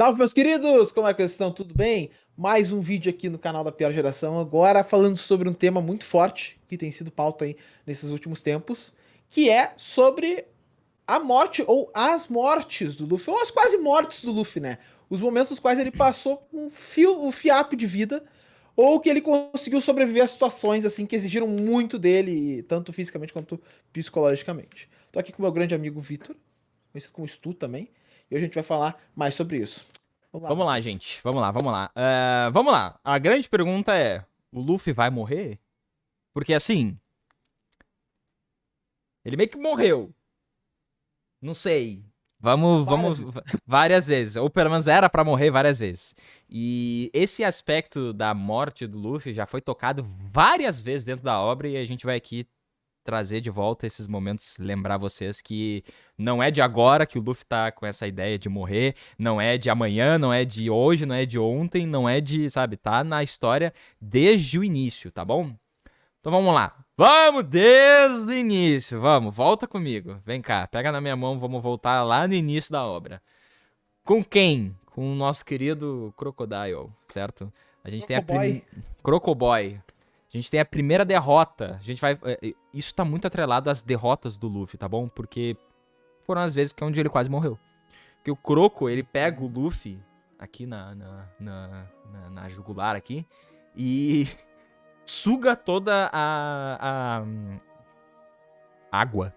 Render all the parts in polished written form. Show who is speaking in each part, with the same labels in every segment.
Speaker 1: Salve, meus queridos! Como é que vocês estão? Tudo bem? Mais um vídeo aqui no canal da Pior Geração, agora falando sobre um tema muito forte que tem sido pauta aí nesses últimos tempos, que é sobre a morte ou as mortes do Luffy, ou as quase mortes do Luffy, né? Os momentos nos quais ele passou com o fiapo de vida, ou que ele conseguiu sobreviver a situações assim que exigiram muito dele, tanto fisicamente quanto psicologicamente. Tô aqui com o meu grande amigo Vitor, conhecido como Stu também, e hoje a gente vai falar mais sobre isso. Vamos lá,
Speaker 2: Vamos lá,
Speaker 1: Vitor.
Speaker 2: gente. Vamos lá. Vamos lá. A grande pergunta é: o Luffy vai morrer? Porque assim, ele meio que morreu. Não sei.
Speaker 1: Várias
Speaker 2: Vamos
Speaker 1: vezes.
Speaker 2: várias vezes. Ou pelo menos era pra morrer várias vezes. E esse aspecto da morte do Luffy já foi tocado várias vezes dentro da obra e a gente vai aqui trazer de volta esses momentos, lembrar vocês que não é de agora que o Luffy tá com essa ideia de morrer, não é de amanhã, não é de hoje, não é de ontem, não é de, sabe, tá na história desde o início, tá bom? Então vamos lá. Vamos desde o início, vamos, volta comigo. Vem cá, pega na minha mão, vamos voltar lá no início da obra. Com quem? Com o nosso querido Crocodile, certo? A gente tem a
Speaker 1: Crocoboy.
Speaker 2: Crocoboy. A gente tem a primeira derrota. A gente vai. Isso tá muito atrelado às derrotas do Luffy, tá bom? Porque foram as vezes que é onde ele quase morreu. Porque o Croco, ele pega o Luffy aqui na jugular aqui e suga toda a água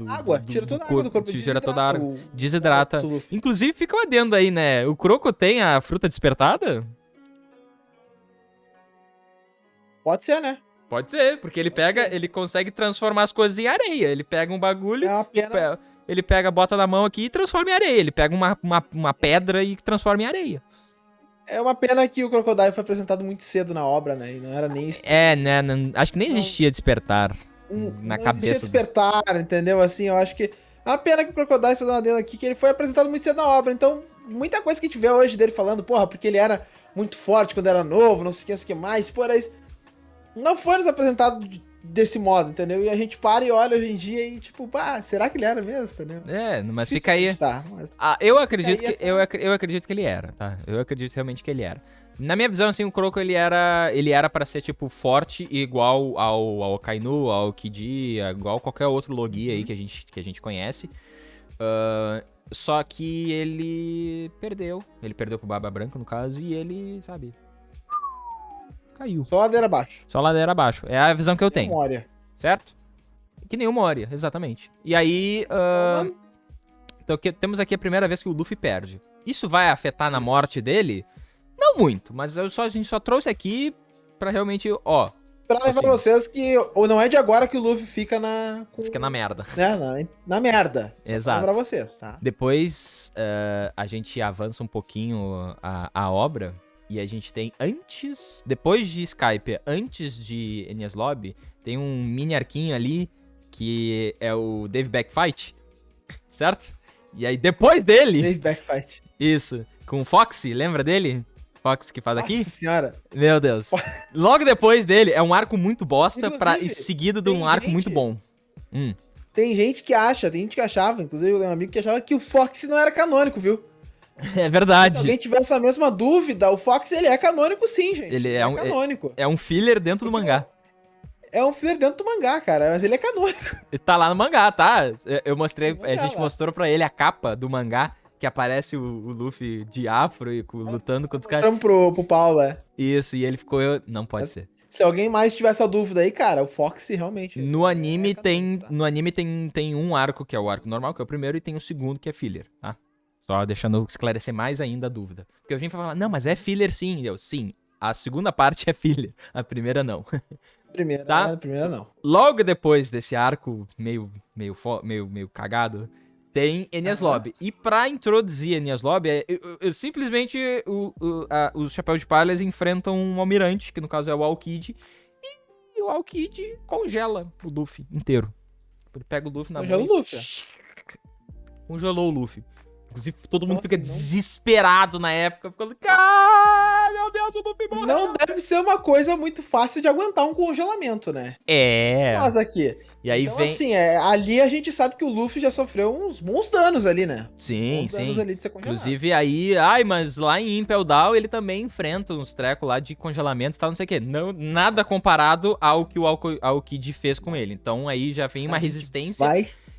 Speaker 1: Água. Tira
Speaker 2: do
Speaker 1: toda a água do
Speaker 2: corpo.
Speaker 1: corpo e
Speaker 2: Tira toda a
Speaker 1: desidrata
Speaker 2: água.
Speaker 1: o
Speaker 2: Desidrata.
Speaker 1: garoto Luffy.
Speaker 2: Inclusive, fica um adendo aí, né? O Croco tem a fruta despertada?
Speaker 1: Pode ser, né?
Speaker 2: Pode ser, porque ele
Speaker 1: Pode
Speaker 2: pega,
Speaker 1: ser.
Speaker 2: ele consegue transformar as coisas em areia. Ele pega um bagulho,
Speaker 1: É uma pena.
Speaker 2: ele pega, bota na mão aqui e transforma em areia. Ele pega uma pedra e transforma em areia.
Speaker 1: É uma pena que o Crocodile foi apresentado muito cedo na obra, né? E não era nem isso.
Speaker 2: É, né? Acho que nem
Speaker 1: Não,
Speaker 2: existia despertar na
Speaker 1: não existia
Speaker 2: cabeça do.
Speaker 1: despertar, entendeu? Assim, eu acho que. É uma pena que o Crocodile, só dando uma adendo aqui, que ele foi apresentado muito cedo na obra. Então, muita coisa que a gente vê hoje dele falando, porra, porque ele era muito forte quando era novo, não sei o que, não sei o que mais. Porra, isso não foi nos apresentado desse modo, entendeu? E a gente para e olha hoje em dia e tipo, pá, será que ele era mesmo, entendeu?
Speaker 2: É, mas
Speaker 1: Difícil
Speaker 2: fica
Speaker 1: de
Speaker 2: aí.
Speaker 1: acreditar, mas
Speaker 2: Ah, eu
Speaker 1: fica
Speaker 2: acredito
Speaker 1: aí
Speaker 2: que
Speaker 1: essa...
Speaker 2: eu acredito que ele era, tá? Eu acredito realmente que ele era. Na minha visão, assim, o Croco ele era para ser tipo forte igual ao Kainu, ao Kid, igual qualquer outro Logia aí que a gente conhece. Só que ele perdeu pro Barba Branca no caso e ele, sabe, caiu.
Speaker 1: Só ladeira abaixo.
Speaker 2: Só ladeira abaixo. É a visão que eu tenho,
Speaker 1: Memória.
Speaker 2: certo? Que nem o Moria, exatamente. E aí,
Speaker 1: Mano,
Speaker 2: então temos aqui a primeira vez que o Luffy perde. Isso vai afetar na
Speaker 1: isso.
Speaker 2: morte dele? Não muito, mas a gente só trouxe aqui pra realmente, ó,
Speaker 1: Pra
Speaker 2: tipo
Speaker 1: lembrar
Speaker 2: assim,
Speaker 1: vocês que ou não é de agora que o Luffy fica
Speaker 2: fica na merda.
Speaker 1: né, na merda. Só pra lembrar
Speaker 2: Exato.
Speaker 1: vocês, tá?
Speaker 2: Depois a gente avança um pouquinho a obra e a gente tem depois de Skype, antes de Enies Lobby, tem um mini arquinho ali que é o Dave Backfight, certo? E aí depois dele,
Speaker 1: Dave Backfight.
Speaker 2: isso, com o Foxy, lembra dele? Fox que faz aqui?
Speaker 1: Nossa senhora.
Speaker 2: Meu Deus. Logo depois dele é um arco muito bosta
Speaker 1: Inclusive,
Speaker 2: seguido de um
Speaker 1: tem
Speaker 2: arco muito
Speaker 1: gente,
Speaker 2: bom. Hum.
Speaker 1: tem gente que acha, tem gente que achava, inclusive eu tenho um amigo que achava que o Fox não era canônico, viu?
Speaker 2: É
Speaker 1: E se alguém
Speaker 2: verdade.
Speaker 1: tiver essa mesma dúvida, o Fox ele é canônico sim, gente.
Speaker 2: Ele
Speaker 1: Ele
Speaker 2: é
Speaker 1: é
Speaker 2: um, é,
Speaker 1: canônico.
Speaker 2: é um filler dentro do
Speaker 1: Porque
Speaker 2: mangá.
Speaker 1: é um filler dentro do mangá, cara, mas ele é canônico.
Speaker 2: Ele tá lá no mangá, tá? Eu mostrei,
Speaker 1: No
Speaker 2: a
Speaker 1: mangá
Speaker 2: gente
Speaker 1: lá.
Speaker 2: mostrou pra ele a capa do mangá, que aparece o Luffy de afro e lutando contra os caras.
Speaker 1: Mostramos pro Paulo, é.
Speaker 2: Isso, e ele ficou, não pode
Speaker 1: Mas
Speaker 2: ser.
Speaker 1: se alguém mais tiver essa dúvida aí, cara, o Fox realmente
Speaker 2: No
Speaker 1: ele
Speaker 2: anime
Speaker 1: é canônico,
Speaker 2: tem,
Speaker 1: tá?
Speaker 2: no anime tem um arco que é o arco normal, que é o primeiro, e tem o segundo que é filler, tá? Só deixando esclarecer mais ainda a dúvida. Porque a gente vai falar, não, mas é filler sim. Sim, a segunda parte é filler, a primeira não. Tá?
Speaker 1: Primeira não.
Speaker 2: Logo depois desse arco meio cagado, tem Enies
Speaker 1: Aham.
Speaker 2: Lobby. E pra introduzir Enies Lobby, simplesmente os Chapéus de Palha enfrentam um almirante, que no caso é o Aokid, e o Aokid congela o Luffy inteiro. Ele pega o Luffy na mão
Speaker 1: Congela o Luffy.
Speaker 2: congelou o Luffy. Inclusive, todo mundo
Speaker 1: Então,
Speaker 2: fica
Speaker 1: assim, não...
Speaker 2: desesperado na época, ficando, cara, meu Deus, o Luffy morreu.
Speaker 1: Não deve ser uma coisa muito fácil de aguentar um congelamento, né?
Speaker 2: É.
Speaker 1: Nós aqui.
Speaker 2: E aí
Speaker 1: Então,
Speaker 2: vem...
Speaker 1: assim, ali a gente sabe que o Luffy já sofreu uns bons danos ali, né?
Speaker 2: Sim,
Speaker 1: Bons danos
Speaker 2: sim.
Speaker 1: ali de ser congelado.
Speaker 2: Inclusive aí... Ai, mas lá em Impel Down ele também enfrenta uns trecos lá de congelamento e tal, não sei o quê. Não, nada comparado ao que o Kid fez com ele. Então aí já vem uma resistência.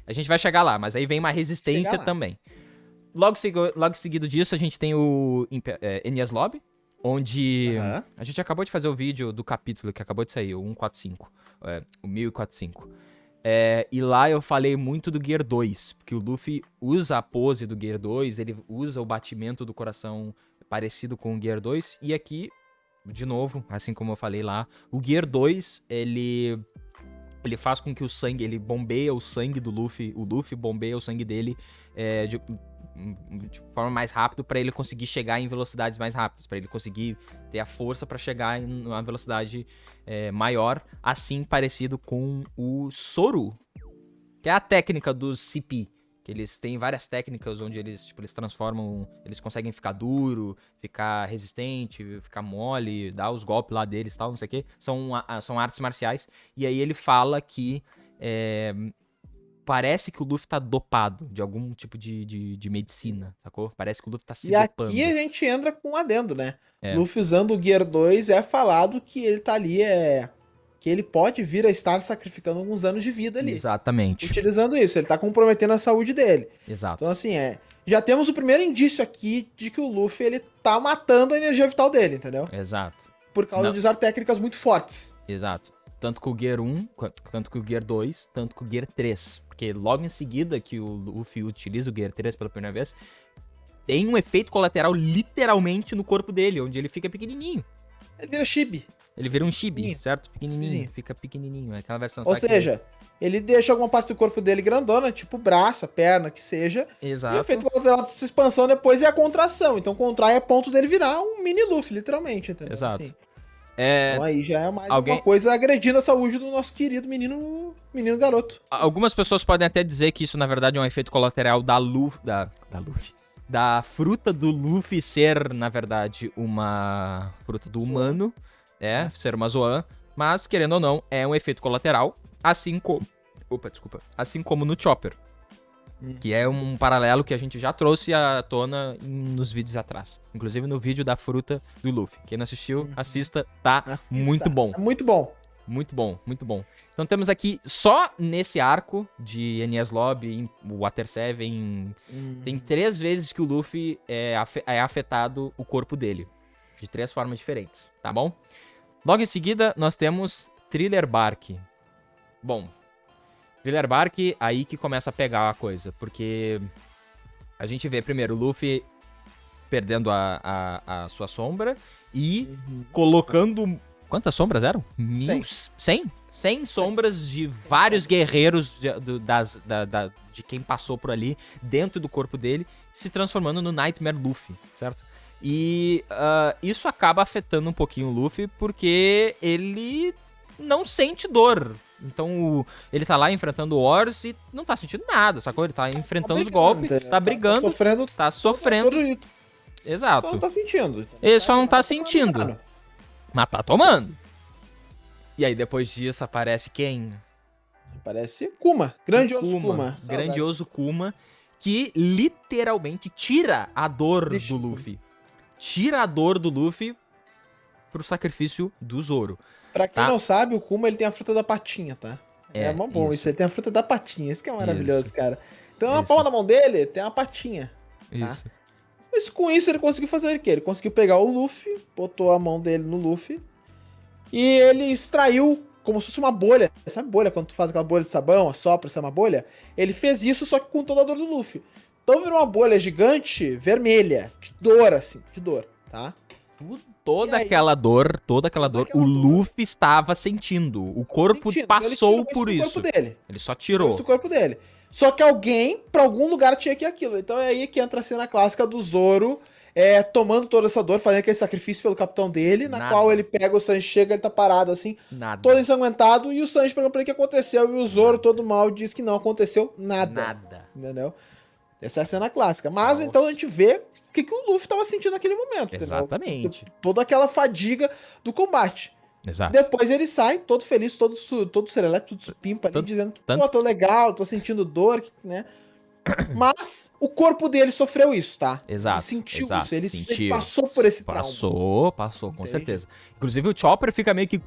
Speaker 2: A gente vai chegar lá, mas aí vem uma resistência também. Logo seguido disso, a gente tem o Enies Lobby, onde a gente acabou de fazer o vídeo do capítulo que acabou de sair, o 145, o 1045. E lá eu falei muito do Gear 2, porque o Luffy usa a pose do Gear 2, ele usa o batimento do coração parecido com o Gear 2, e aqui, de novo, assim como eu falei lá, o Gear 2, ele faz com que o sangue, ele bombeia o sangue do Luffy, o Luffy bombeia o sangue dele de forma mais rápida pra ele conseguir chegar em velocidades mais rápidas, pra ele conseguir ter a força pra chegar em uma velocidade maior, assim parecido com o Soru, que é a técnica dos CP, que eles têm várias técnicas onde eles transformam, eles conseguem ficar duro, ficar resistente, ficar mole, dar os golpes lá deles e tal, não sei o que, são artes marciais, e aí ele fala que parece que o Luffy tá dopado de algum tipo de medicina, sacou? Parece que o Luffy tá se dopando.
Speaker 1: E aqui a gente entra com um adendo, né? Luffy usando o Gear 2 é falado que ele tá ali, que ele pode vir a estar sacrificando alguns anos de vida ali.
Speaker 2: Exatamente.
Speaker 1: Utilizando isso, ele tá comprometendo a saúde dele.
Speaker 2: Exato.
Speaker 1: Então assim, já temos o primeiro indício aqui de que o Luffy, ele tá matando a energia vital dele, entendeu?
Speaker 2: Exato.
Speaker 1: Por causa de usar técnicas muito fortes.
Speaker 2: Exato. Tanto com o Gear 1, tanto com o Gear 2, tanto com o Gear 3. Porque logo em seguida que o Luffy utiliza o Gear 3 pela primeira vez, tem um efeito colateral literalmente no corpo dele, onde ele fica pequenininho.
Speaker 1: Ele vira chibi.
Speaker 2: Ele vira um chibi, certo? Pequenininho, fica pequenininho. É aquela versão...
Speaker 1: Ou seja, ele deixa alguma parte do corpo dele grandona, tipo o braço, a perna, que seja.
Speaker 2: Exato.
Speaker 1: E o efeito colateral dessa expansão depois é a contração. Então contrai a ponto dele virar um mini Luffy, literalmente, entendeu?
Speaker 2: Exato.
Speaker 1: Assim. Então aí já é mais
Speaker 2: alguma
Speaker 1: coisa agredindo a saúde do nosso querido menino garoto.
Speaker 2: Algumas pessoas podem até dizer que isso, na verdade, é um efeito colateral da Luffy. Da fruta do Luffy ser, na verdade, uma fruta do humano. Ser uma Zoan. Mas, querendo ou não, é um efeito colateral. Assim como... Assim como no Chopper. Que é um paralelo que a gente já trouxe à tona nos vídeos atrás. Inclusive no vídeo da fruta do Luffy. Quem não assistiu, assista. Muito bom.
Speaker 1: É muito bom.
Speaker 2: Muito bom, muito bom. Então temos aqui, só nesse arco de Enies Lobby, o Water 7, tem 3 vezes que o Luffy é afetado o corpo dele. De 3 formas diferentes, tá bom? Logo em seguida, nós temos Thriller Bark. Bom, Thriller Bark, aí que começa a pegar a coisa. Porque a gente vê primeiro o Luffy perdendo a sua sombra e colocando... Quantas sombras eram? 100 sombras de vários guerreiros de quem passou por ali, dentro do corpo dele, se transformando no Nightmare Luffy, certo? E isso acaba afetando um pouquinho o Luffy, porque ele não sente dor. Então ele tá lá enfrentando o Horus e não tá sentindo nada, sacou? Ele tá enfrentando os golpes, tá brigando, tá sofrendo. Exato.
Speaker 1: Só não tá sentindo.
Speaker 2: Ele só não tá sentindo. Mas tá tomando. E aí, depois disso, aparece quem?
Speaker 1: Aparece Kuma. Grandioso Kuma.
Speaker 2: Grandioso Kuma, que literalmente tira a dor do Luffy. Tira a dor do Luffy pro sacrifício do Zoro.
Speaker 1: Pra quem não sabe, o Kuma, ele tem a fruta da patinha, tá? É mó bom isso. Ele tem a fruta da patinha. Isso que é maravilhoso, cara. Então, na palma da mão dele, tem uma patinha.
Speaker 2: Isso.
Speaker 1: Tá? Mas com isso ele conseguiu fazer o quê? Ele conseguiu pegar o Luffy, botou a mão dele no Luffy e ele extraiu como se fosse uma bolha. Sabe bolha? Quando tu faz aquela bolha de sabão, assopra, essa é uma bolha? Ele fez isso só que com toda a dor do Luffy. Então virou uma bolha gigante, vermelha, de dor, assim, de dor, tá?
Speaker 2: Toda aquela dor, o Luffy estava sentindo. O corpo passou por isso.
Speaker 1: Corpo dele.
Speaker 2: Ele só tirou.
Speaker 1: Isso do corpo dele. Só que alguém, pra algum lugar, tinha que ir aquilo. Então é aí que entra a cena clássica do Zoro tomando toda essa dor, fazendo aquele sacrifício pelo capitão dele, na qual ele pega o Sanji, chega, ele tá parado assim, todo ensanguentado, e o Sanji pergunta pra ele o que aconteceu, e o Zoro, todo mal, diz que não aconteceu nada. Entendeu? Essa é a cena clássica. Mas
Speaker 2: Nossa.
Speaker 1: então a gente vê o que o Luffy tava sentindo naquele momento.
Speaker 2: Exatamente.
Speaker 1: Entendeu? Toda aquela fadiga do combate.
Speaker 2: Exato.
Speaker 1: Depois ele sai, todo feliz, todo serelepe, todo supimpa ali, dizendo que, pô, tô legal, tô sentindo dor, né? Mas o corpo dele sofreu isso, tá?
Speaker 2: Exato.
Speaker 1: Ele sentiu
Speaker 2: exato,
Speaker 1: isso, ele
Speaker 2: sentiu.
Speaker 1: passou por esse trauma.
Speaker 2: Passou, com
Speaker 1: Entende?
Speaker 2: certeza. Inclusive o Chopper fica meio que...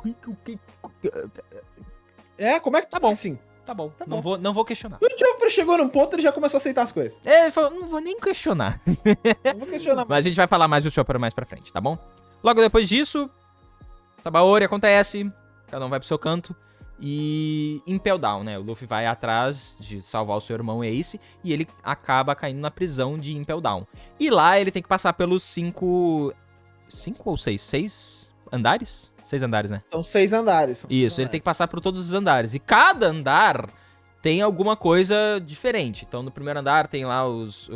Speaker 1: Como é que
Speaker 2: Tá bom.
Speaker 1: assim?
Speaker 2: Tá bom,
Speaker 1: Tá
Speaker 2: não,
Speaker 1: bom.
Speaker 2: não vou questionar.
Speaker 1: E o Chopper chegou num ponto, ele já começou a aceitar as coisas.
Speaker 2: Ele falou, não vou nem questionar.
Speaker 1: Não vou questionar.
Speaker 2: Mas a gente vai falar mais do Chopper mais pra frente, tá bom? Logo depois disso, Sabaori acontece, cada um vai pro seu canto. E Impel Down, né? O Luffy vai atrás de salvar o seu irmão Ace e ele acaba caindo na prisão de Impel Down. E lá ele tem que passar pelos 5 ou 6? 6 andares? 6 andares, né?
Speaker 1: São 6 andares.
Speaker 2: Isso, ele tem que passar por todos os andares. E cada andar tem alguma coisa diferente. Então, no primeiro andar tem lá os...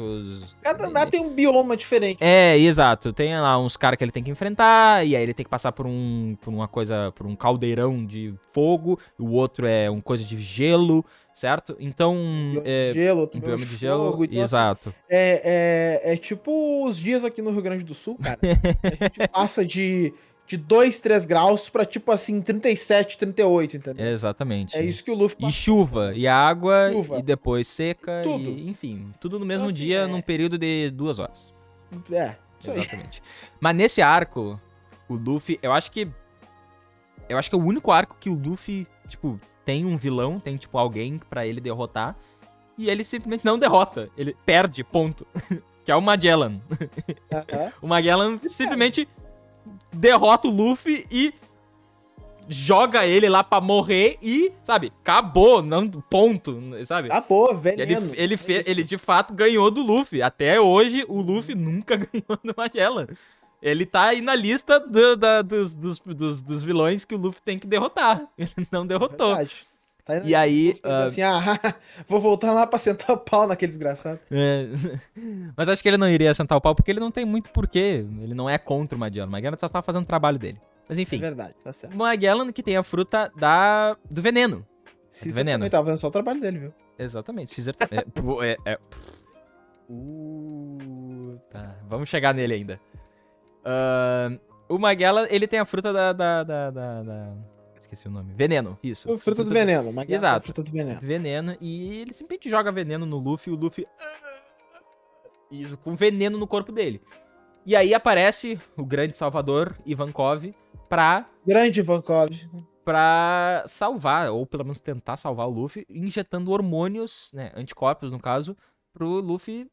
Speaker 1: Cada andar tem um bioma diferente.
Speaker 2: É, exato. Tem lá uns caras que ele tem que enfrentar, e aí ele tem que passar por um caldeirão de fogo, o outro é uma coisa de gelo, certo? Então,
Speaker 1: Bioma de gelo, outro
Speaker 2: um bioma
Speaker 1: bioma
Speaker 2: de gelo,
Speaker 1: então,
Speaker 2: exato.
Speaker 1: Assim, é tipo os dias aqui no Rio Grande do Sul, cara. A gente passa de 2, 3 graus pra tipo assim, 37, 38, entendeu?
Speaker 2: Exatamente.
Speaker 1: É isso que o Luffy
Speaker 2: E chuva, e água,
Speaker 1: Chuva.
Speaker 2: e depois seca,
Speaker 1: Tudo.
Speaker 2: e enfim, tudo no mesmo
Speaker 1: Então, assim,
Speaker 2: dia, num período de 2 horas.
Speaker 1: Isso aí.
Speaker 2: Exatamente. Mas nesse arco, o Luffy, eu acho que é o único arco que o Luffy, tipo, tem um vilão, tem, tipo, alguém pra ele derrotar, e ele simplesmente não derrota, ele perde, ponto. Que é o Magellan. O Magellan simplesmente derrota o Luffy e joga ele lá pra morrer e, sabe, acabou, não, ponto, sabe?
Speaker 1: Acabou, veneno.
Speaker 2: Ele de fato ganhou do Luffy. Até hoje, o Luffy nunca ganhou do Magellan. Ele tá aí na lista dos vilões que o Luffy tem que derrotar. Ele não derrotou.
Speaker 1: Verdade. Tá
Speaker 2: E aí,
Speaker 1: assim, vou voltar lá pra sentar o pau naquele desgraçado.
Speaker 2: Mas acho que ele não iria sentar o pau porque ele não tem muito porquê. Ele não é contra o Magellan. O Magellan só tá fazendo o trabalho dele. Mas enfim.
Speaker 1: É verdade, tá certo.
Speaker 2: Magellan que tem a fruta do veneno.
Speaker 1: Caesar
Speaker 2: veneno.
Speaker 1: também tava fazendo só o trabalho dele, viu?
Speaker 2: Exatamente. Caesar tá... Tá. Vamos chegar nele ainda. O Magellan, ele tem a fruta Esqueci o nome. Veneno, isso.
Speaker 1: Fruta do veneno.
Speaker 2: Exato.
Speaker 1: Fruta do veneno.
Speaker 2: Veneno. E ele simplesmente joga veneno no Luffy. E o Luffy... Isso, com veneno no corpo dele. E aí aparece o grande salvador, Ivankov,
Speaker 1: Grande Ivankov.
Speaker 2: Pra salvar, ou pelo menos tentar salvar o Luffy, injetando hormônios, né, anticorpos no caso, pro Luffy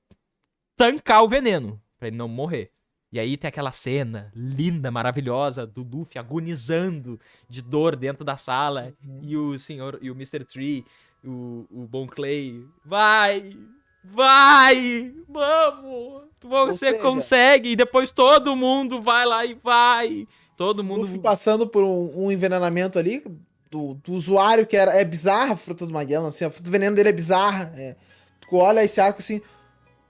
Speaker 2: tancar o veneno, pra ele não morrer. E aí tem aquela cena linda, maravilhosa, do Luffy agonizando de dor dentro da sala, e o Mr. Tree, o Bon Clay, vai, vamos, você consegue, e depois todo mundo vai lá e vai. Todo mundo...
Speaker 1: Luffy passando por um envenenamento ali do usuário que é bizarra a fruta do Magellan, assim, a fruta do veneno dele é bizarra. Tu olha esse arco assim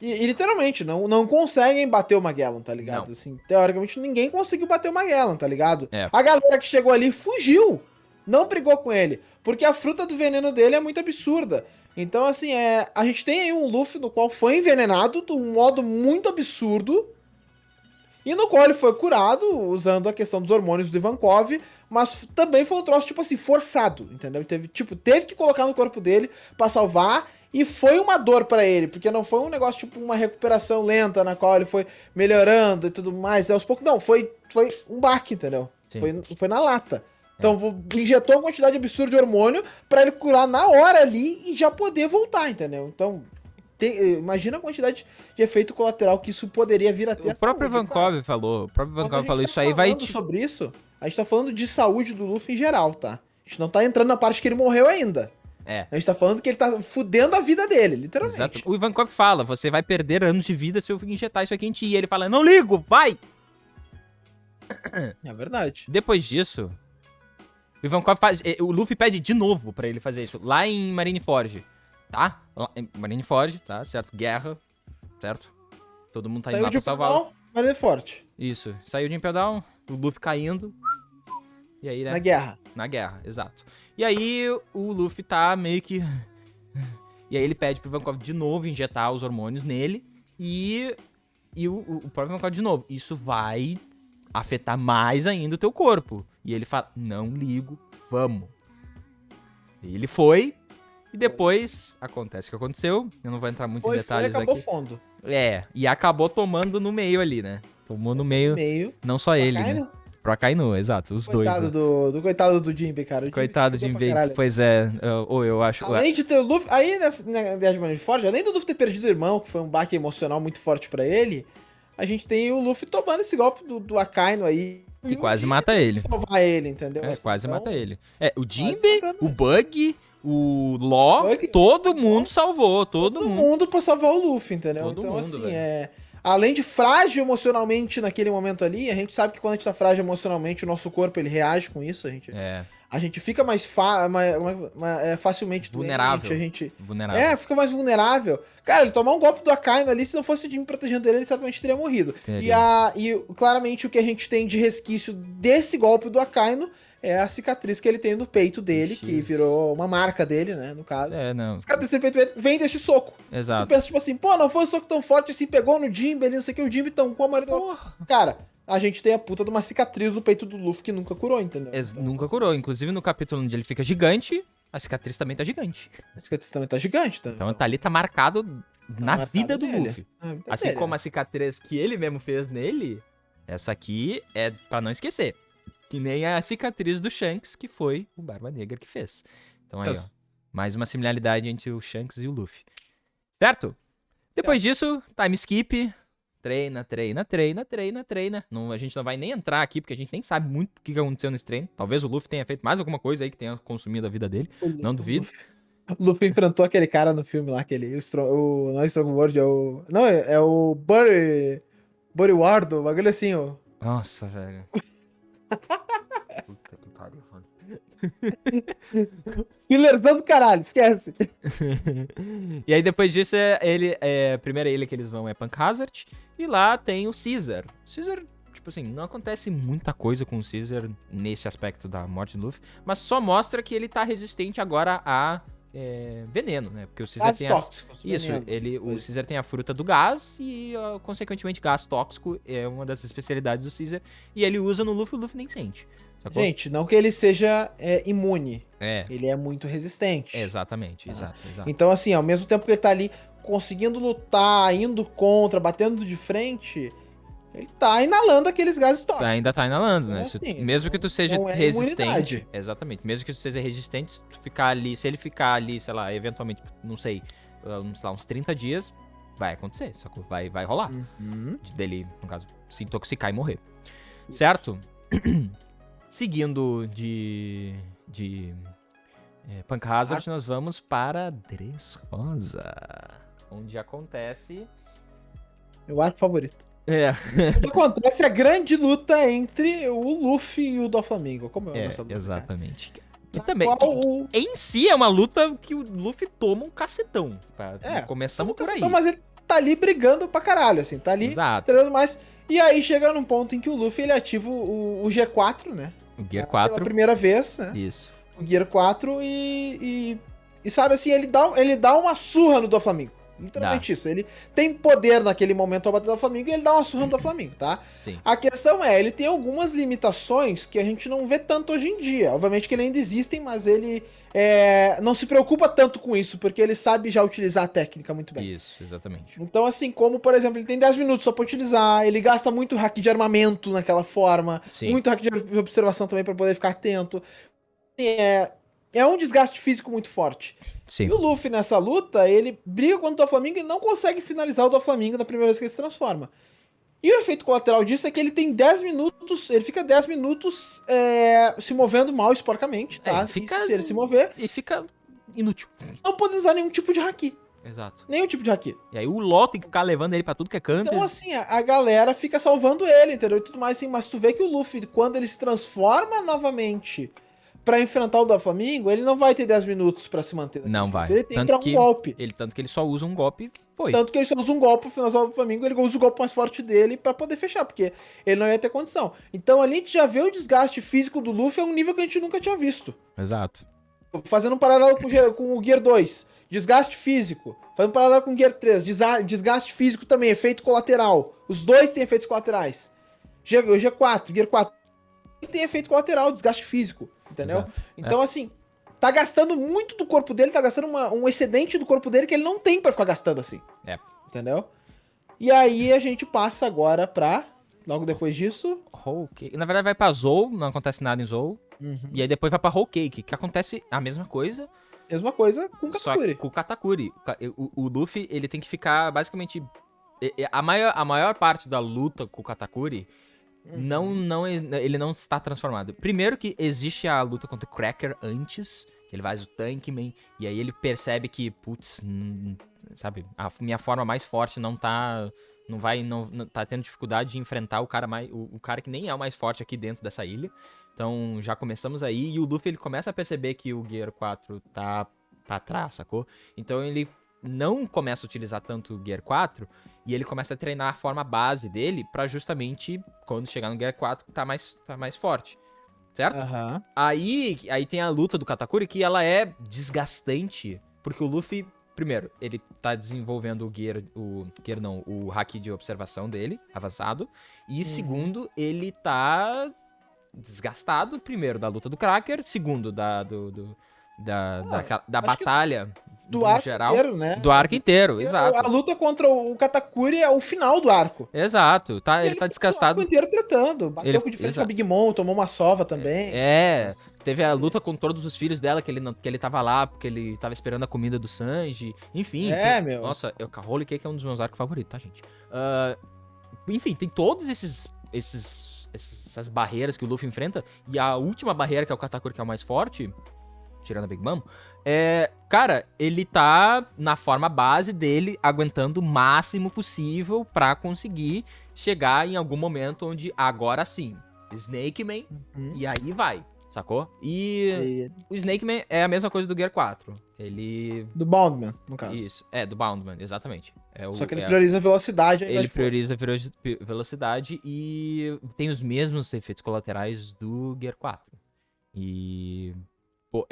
Speaker 1: e literalmente não conseguem bater o Magellan, tá ligado? Assim, teoricamente ninguém conseguiu bater o Magellan, tá ligado? A galera que chegou ali fugiu, não brigou com ele, porque a fruta do veneno dele é muito absurda. Então assim, a gente tem aí um Luffy no qual foi envenenado de um modo muito absurdo, e no qual ele foi curado usando a questão dos hormônios do Ivankov, mas também foi um troço, tipo assim, forçado, entendeu? Teve que colocar no corpo dele pra salvar, e foi uma dor pra ele, porque não foi um negócio, tipo, uma recuperação lenta, na qual ele foi melhorando e tudo mais, aos poucos, não, foi um baque, entendeu? Foi na lata. Então, injetou uma quantidade absurda de hormônio pra ele curar na hora ali e já poder voltar, entendeu? Então... imagina a quantidade de efeito colateral que isso poderia vir a ter.
Speaker 2: O próprio Ivankov falou. O próprio Ivankov falou isso aí.
Speaker 1: Sobre isso, a gente tá falando de saúde do Luffy em geral, tá? A gente não tá entrando na parte que ele morreu ainda. A gente tá falando que ele tá fudendo a vida dele, literalmente.
Speaker 2: Exato. O Ivankov fala, você vai perder anos de vida se eu injetar isso aqui em ti. E ele fala, não ligo, vai!
Speaker 1: É verdade.
Speaker 2: Depois disso, o Luffy pede de novo pra ele fazer isso, lá em Marineford. Tá? Marineford, tá? Certo? Guerra, certo? Todo mundo tá indo lá pra salvar.
Speaker 1: Marineford.
Speaker 2: Isso. Saiu de Impel Down, o Luffy caindo. E aí, né?
Speaker 1: Na guerra.
Speaker 2: Na guerra, exato. E aí, o Luffy tá meio que E aí ele pede pro Ivankov de novo injetar os hormônios nele. E o próprio Ivankov de novo. Isso vai afetar mais ainda o teu corpo. E ele fala, não ligo, vamos. E ele foi. E depois acontece o que aconteceu. Eu não vou entrar muito em detalhes
Speaker 1: acabou
Speaker 2: aqui.
Speaker 1: fundo.
Speaker 2: E acabou tomando no meio ali, né? Tomou no meio. Não só ele, né? Pro Akainu, exato. Os
Speaker 1: coitado
Speaker 2: dois. Né?
Speaker 1: Coitado do Jinbe, cara.
Speaker 2: Coitado do Jinbe. Pois é. Eu acho.
Speaker 1: Além de ter o Luffy. Aí, na ideia de Marineford, além do Luffy ter perdido o irmão, que foi um baque emocional muito forte pra ele, a gente tem o Luffy tomando esse golpe do Akainu aí.
Speaker 2: E quase mata ele.
Speaker 1: Salvar ele, entendeu?
Speaker 2: Assim, quase mata ele. O Jinbe, o Bug, o Law, todo mundo salvou. Todo
Speaker 1: mundo pra salvar o Luffy, entendeu?
Speaker 2: Todo
Speaker 1: então,
Speaker 2: mundo,
Speaker 1: assim,
Speaker 2: velho.
Speaker 1: Além de frágil emocionalmente naquele momento ali, a gente sabe que quando a gente tá frágil emocionalmente, o nosso corpo ele reage com isso. A gente fica mais facilmente
Speaker 2: vulnerável.
Speaker 1: Doente,
Speaker 2: vulnerável.
Speaker 1: Fica mais vulnerável. Cara, ele tomar um golpe do Akainu ali, se não fosse o Jimmy protegendo ele certamente teria morrido. E claramente o que a gente tem de resquício desse golpe do Akainu é a cicatriz que ele tem no peito dele, que virou uma marca dele, né, no caso.
Speaker 2: Não.
Speaker 1: A cicatriz no peito dele vem desse soco.
Speaker 2: Exato.
Speaker 1: Tu pensa, tipo assim, pô, não foi um soco tão forte assim, pegou no Jinbe ali, não sei o que, o Jinbe tampou a maioria. Cara, a gente tem a puta de uma cicatriz no peito do Luffy que nunca curou, entendeu?
Speaker 2: Então, nunca curou. Inclusive no capítulo onde ele fica gigante, a cicatriz também tá gigante.
Speaker 1: A cicatriz também tá gigante, tá?
Speaker 2: Então ali tá marcado na vida do Luffy. Assim
Speaker 1: dele,
Speaker 2: como a cicatriz que ele mesmo fez nele, essa aqui é pra não esquecer. Que nem a cicatriz do Shanks, que foi o Barba Negra que fez. Então aí, ó. Mais uma similaridade entre o Shanks e o Luffy. Certo? Depois disso, time skip. Treina. Não, a gente não vai nem entrar aqui, porque a gente nem sabe muito o que aconteceu nesse treino. Talvez o Luffy tenha feito mais alguma coisa aí que tenha consumido a vida dele. Não duvido.
Speaker 1: O Luffy enfrentou aquele cara no filme lá, não é Strong World, é o... Não, é o Buddy Ward, o bagulho assim, ó.
Speaker 2: Nossa, velho. Puta que pariu, mano.
Speaker 1: Fillerzão do caralho, esquece.
Speaker 2: E aí depois disso, a primeira ilha que eles vão é Punk Hazard. E lá tem o Caesar. O Caesar, tipo assim, não acontece muita coisa com o Caesar nesse aspecto da morte do Luffy. Mas só mostra que ele tá resistente agora a veneno, né? Porque o Caesar tem
Speaker 1: tóxicos,
Speaker 2: o Caesar tem a fruta do gás e, consequentemente, gás tóxico é uma das especialidades do Caesar. E ele usa no Luffy, o Luffy nem sente. Sacou?
Speaker 1: Gente, não que ele seja imune.
Speaker 2: É.
Speaker 1: Ele é muito resistente.
Speaker 2: Exatamente.
Speaker 1: Então, assim, ao mesmo tempo que ele tá ali conseguindo lutar, indo contra, batendo de frente, ele tá inalando aqueles gases tóxicos.
Speaker 2: Ainda tá inalando, né?
Speaker 1: Então, assim,
Speaker 2: mesmo que tu seja resistente.
Speaker 1: Imunidade.
Speaker 2: Exatamente. Mesmo que tu seja resistente, se tu ficar ali, se ele ficar ali, sei lá, eventualmente, não sei, uns 30 dias, vai acontecer, sacou? Vai rolar. Dele, no caso, se intoxicar e morrer. Certo? Seguindo de Punk Hazard, nós vamos para Dressrosa, onde acontece...
Speaker 1: Meu arco favorito.
Speaker 2: Onde
Speaker 1: acontece a grande luta entre o Luffy e o Doflamingo. Como é essa luta?
Speaker 2: Exatamente. Que também, em si é uma luta que o Luffy toma um cacetão. Começamos por aí.
Speaker 1: Mas ele tá ali brigando pra caralho, assim. Tá ali treinando mais. E aí chega num ponto em que o Luffy ele ativa o G4, né?
Speaker 2: O Gear 4.
Speaker 1: Pela primeira vez, né?
Speaker 2: Isso.
Speaker 1: O Gear 4 e sabe assim, ele dá uma surra no Doflamingo. Literalmente isso. Ele tem poder naquele momento ao bater do Doflamingo e ele dá uma surra no Doflamingo, tá?
Speaker 2: Sim.
Speaker 1: A questão ele tem algumas limitações que a gente não vê tanto hoje em dia. Obviamente que ele ainda existem, mas ele não se preocupa tanto com isso, porque ele sabe já utilizar a técnica muito bem.
Speaker 2: Isso, exatamente.
Speaker 1: Então, assim, como, por exemplo, ele tem 10 minutos só pra utilizar, ele gasta muito hack de armamento naquela forma, muito hack de observação também pra poder ficar atento. É um desgaste físico muito forte.
Speaker 2: Sim.
Speaker 1: E o Luffy, nessa luta, ele briga contra o Doflamingo e não consegue finalizar o Doflamingo na primeira vez que ele se transforma. E o efeito colateral disso é que ele tem 10 minutos, ele fica 10 minutos se movendo mal, esporcamente, tá? Se ele se mover...
Speaker 2: E fica inútil.
Speaker 1: Não podendo usar nenhum tipo de haki.
Speaker 2: Exato.
Speaker 1: Nenhum tipo de haki.
Speaker 2: E aí o Law tem que ficar levando ele pra tudo que é canto.
Speaker 1: Então, assim, a galera fica salvando ele, entendeu? E tudo mais, assim, mas tu vê que o Luffy, quando ele se transforma novamente pra enfrentar o Doflamingo, ele não vai ter 10 minutos pra se manter.
Speaker 2: Não vai.
Speaker 1: Ele tem um golpe.
Speaker 2: Tanto que ele só usa um golpe, foi.
Speaker 1: Tanto que ele só usa um golpe, no final do Doflamingo, ele usa o golpe mais forte dele pra poder fechar, porque ele não ia ter condição. Então ali a gente já vê o desgaste físico do Luffy a um nível que a gente nunca tinha visto.
Speaker 2: Exato.
Speaker 1: Fazendo um paralelo com o Gear 2, desgaste físico. Fazendo um paralelo com o Gear 3, desgaste físico também, efeito colateral. Os dois têm efeitos colaterais. G4, Gear 4 tem efeito colateral, desgaste físico, entendeu?
Speaker 2: Exato.
Speaker 1: Então, assim, tá gastando muito do corpo dele, tá gastando um excedente do corpo dele que ele não tem pra ficar gastando assim.
Speaker 2: É.
Speaker 1: Entendeu? E aí a gente passa agora pra, logo depois disso...
Speaker 2: Whole Cake. Na verdade vai pra Zou, não acontece nada em Zou. E aí depois vai pra Whole Cake, que acontece a mesma coisa,
Speaker 1: Mesma coisa com o
Speaker 2: só
Speaker 1: Katakuri.
Speaker 2: com o Katakuri. O Luffy, ele tem que ficar basicamente... A maior parte da luta com o Katakuri, ele não está transformado. Primeiro que existe a luta contra o Cracker antes, que ele faz o Tankman, e aí ele percebe que, putz, sabe, a minha forma mais forte não tá tendo dificuldade de enfrentar o cara que nem é o mais forte aqui dentro dessa ilha. Então já começamos aí, e o Luffy ele começa a perceber que o Gear 4 tá pra trás, sacou? Então ele não começa a utilizar tanto o Gear 4, e ele começa a treinar a forma base dele pra justamente, quando chegar no Gear 4, tá mais forte, certo?
Speaker 1: Aham.
Speaker 2: Aí tem a luta do Katakuri, que ela é desgastante, porque o Luffy, primeiro, ele tá desenvolvendo o haki de observação dele, avançado, e segundo, ele tá desgastado, primeiro, da luta do Cracker, segundo, da batalha
Speaker 1: Do arco
Speaker 2: geral,
Speaker 1: inteiro, né?
Speaker 2: do arco inteiro,
Speaker 1: A
Speaker 2: exato.
Speaker 1: luta contra o Katakuri é o final do arco.
Speaker 2: Exato,
Speaker 1: E
Speaker 2: ele tá
Speaker 1: passou o
Speaker 2: desgastado.
Speaker 1: arco inteiro tretando. Bateu
Speaker 2: Ele-
Speaker 1: de frente com
Speaker 2: exato.
Speaker 1: a Big Mom, tomou uma sova também.
Speaker 2: Teve a luta com todos os filhos dela, que ele tava lá, porque ele tava esperando a comida do Sanji. Enfim.
Speaker 1: Meu.
Speaker 2: Nossa, o Holy Cake é um dos meus arcos favoritos, tá, gente? Enfim, tem todos essas barreiras que o Luffy enfrenta. E a última barreira, que é o Katakuri, que é o mais forte, tirando a Big Mom, cara, ele tá na forma base dele, aguentando o máximo possível pra conseguir chegar em algum momento onde, agora sim, Snake Man, e aí vai, sacou? E o Snake Man é a mesma coisa do Gear 4. Ele...
Speaker 1: Do Boundman, no caso.
Speaker 2: Isso, do Boundman, exatamente.
Speaker 1: Só que ele prioriza a velocidade ao invés
Speaker 2: Ele
Speaker 1: de força.
Speaker 2: prioriza velocidade e tem os mesmos efeitos colaterais do Gear 4. E... Pô,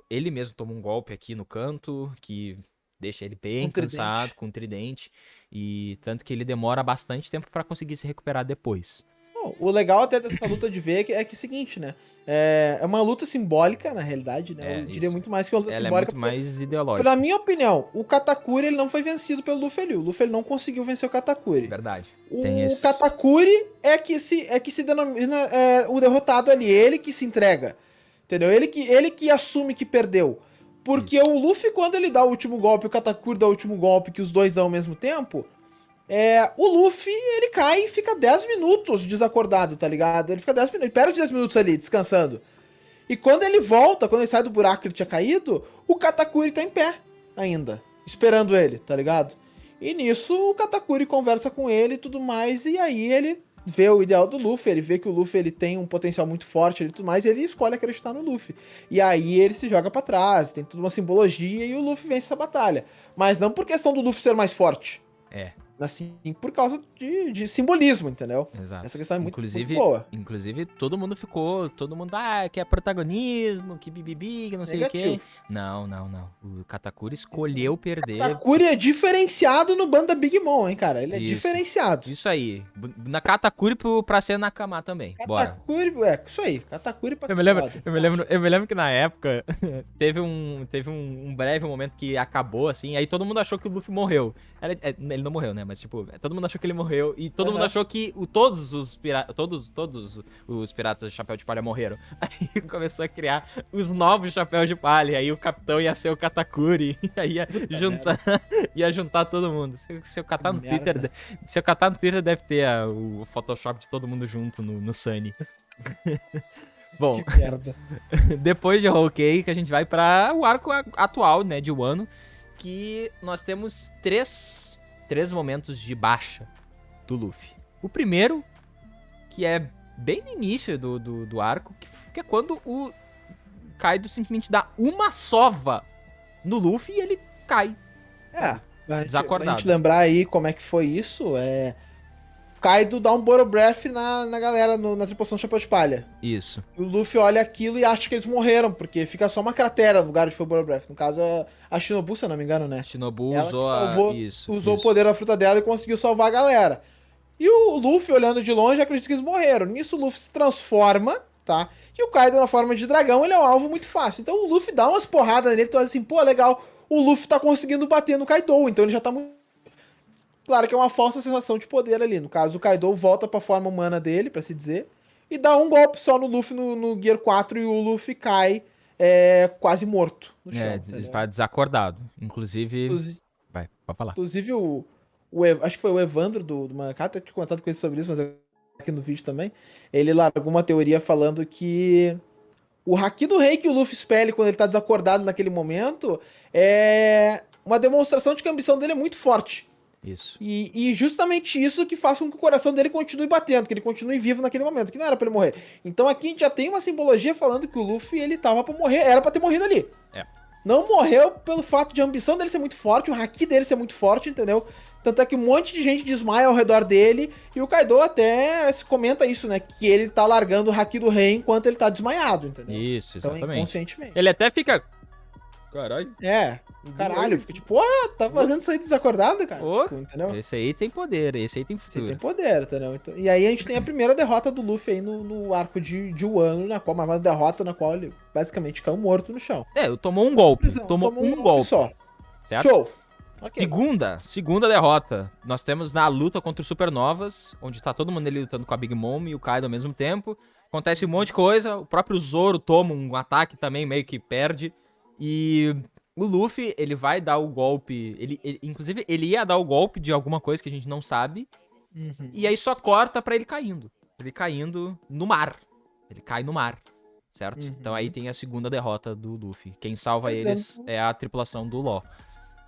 Speaker 2: ele mesmo toma um golpe aqui no canto, que deixa ele bem cansado, com um tridente. E tanto que ele demora bastante tempo pra conseguir se recuperar depois.
Speaker 1: Bom, o legal até dessa luta de ver é que é o seguinte, né? É uma luta simbólica, na realidade, né? Eu diria muito mais que uma luta
Speaker 2: Ela
Speaker 1: simbólica.
Speaker 2: É muito mais ideológica.
Speaker 1: Na minha opinião, o Katakuri ele não foi vencido pelo Luffy ali. O Luffy ele não conseguiu vencer o Katakuri.
Speaker 2: Verdade.
Speaker 1: O Katakuri é que se denomina o derrotado ali. Ele que se entrega. Entendeu? Ele que assume que perdeu. Porque o Luffy, quando ele dá o último golpe, o Katakuri dá o último golpe, que os dois dão ao mesmo tempo, o Luffy, ele cai e fica 10 minutos desacordado, tá ligado? Ele fica 10 minutos, ele perde 10 minutos ali, descansando. E quando ele volta, quando ele sai do buraco que ele tinha caído, o Katakuri tá em pé ainda, esperando ele, tá ligado? E nisso, o Katakuri conversa com ele e tudo mais, e aí ele vê o ideal do Luffy, ele vê que o Luffy ele tem um potencial muito forte e tudo mais, e ele escolhe acreditar no Luffy. E aí ele se joga pra trás, tem toda uma simbologia e o Luffy vence essa batalha. Mas não por questão do Luffy ser mais forte. Assim, por causa de simbolismo, entendeu?
Speaker 2: Exato.
Speaker 1: Essa questão é muito boa.
Speaker 2: Inclusive, todo mundo quer protagonismo, que bibibi, que não sei o quê. Não. O Katakuri escolheu perder.
Speaker 1: O Katakuri é diferenciado no bando da Big Mom, hein, cara? Ele é diferenciado.
Speaker 2: Isso aí. Na Katakuri pra ser Nakama também.
Speaker 1: Katakuri, isso aí. Katakuri pra ser
Speaker 2: eu me lembro que na época teve um breve momento que acabou, assim, aí todo mundo achou que o Luffy morreu. Ele não morreu, né? Mas, tipo, todo mundo achou que ele morreu. E todo mundo achou que todos os piratas de chapéu de palha morreram. Aí começou a criar os novos chapéus de palha. Aí o capitão ia ser o Katakuri. E aí ia juntar todo mundo. Se eu catar no Twitter, deve ter o Photoshop de todo mundo junto no Sunny. Bom,
Speaker 1: que merda.
Speaker 2: Depois de Whole Cake, a gente vai para o arco atual, né, de Wano. Que nós temos três momentos de baixa do Luffy. O primeiro, que é bem no início do arco, que é quando o Kaido simplesmente dá uma sova no Luffy e ele cai.
Speaker 1: Pra
Speaker 2: Desacordado.
Speaker 1: gente lembrar aí como é que foi isso, Kaido dá um Bottle Breath na galera, na tripulação do Chapéu de Palha.
Speaker 2: Isso.
Speaker 1: E o Luffy olha aquilo e acha que eles morreram, porque fica só uma cratera no lugar onde foi o Bottle Breath. No caso, a Shinobu, se eu não me engano, né?
Speaker 2: Shinobu
Speaker 1: Ela que
Speaker 2: usou
Speaker 1: salvou,
Speaker 2: isso.
Speaker 1: usou o poder da fruta dela e conseguiu salvar a galera. E o Luffy, olhando de longe, acredita que eles morreram. Nisso, o Luffy se transforma, tá? E o Kaido, na forma de dragão, ele é um alvo muito fácil. Então o Luffy dá umas porradas nele, tu olha assim, pô, legal, o Luffy tá conseguindo bater no Kaido, então ele já tá muito... Claro que é uma falsa sensação de poder ali. No caso, o Kaido volta pra forma humana dele, pra se dizer, e dá um golpe só no Luffy no Gear 4 e o Luffy cai quase morto no chão.
Speaker 2: Tá desacordado. Inclusive... Vai, pode falar.
Speaker 1: Inclusive acho que foi o Evandro do Mangaka, até tinha comentado com ele sobre isso, mas aqui no vídeo também, ele largou uma teoria falando que o Haki do Rei que o Luffy expele quando ele tá desacordado naquele momento é uma demonstração de que a ambição dele é muito forte.
Speaker 2: Isso.
Speaker 1: E justamente isso que faz com que o coração dele continue batendo, que ele continue vivo naquele momento, que não era pra ele morrer. Então aqui a gente já tem uma simbologia falando que o Luffy, ele tava pra morrer, era pra ter morrido ali. Não morreu pelo fato de a ambição dele ser muito forte, o haki dele ser muito forte, entendeu? Tanto é que um monte de gente desmaia ao redor dele, e o Kaido até comenta isso, né? Que ele tá largando o haki do rei enquanto ele tá desmaiado, entendeu?
Speaker 2: Isso, exatamente.
Speaker 1: Então, inconscientemente.
Speaker 2: Ele até fica... Caralho.
Speaker 1: Caralho, fica tipo, tá fazendo isso aí desacordado, cara? Tipo, entendeu?
Speaker 2: Esse aí tem poder, esse aí tem futuro.
Speaker 1: Esse tem poder, entendeu? Então, e aí a gente tem a primeira derrota do Luffy aí no arco de Wano, na qual, uma derrota na qual ele basicamente caiu morto no chão.
Speaker 2: Tomou um golpe.
Speaker 1: Prisão,
Speaker 2: tomou um golpe
Speaker 1: só.
Speaker 2: Certo?
Speaker 1: Show! Okay.
Speaker 2: Segunda derrota. Nós temos na luta contra os Supernovas, onde tá todo mundo ali lutando com a Big Mom e o Kaido ao mesmo tempo. Acontece um monte de coisa, o próprio Zoro toma um ataque também, meio que perde. E o Luffy, ele vai dar o golpe... Inclusive, ele ia dar o golpe de alguma coisa que a gente não sabe.
Speaker 1: Uhum.
Speaker 2: E aí só corta pra ele caindo. Ele caindo no mar. Ele cai no mar, certo?
Speaker 1: Uhum.
Speaker 2: Então aí tem a segunda derrota do Luffy. Quem salva eles é a tripulação do Law.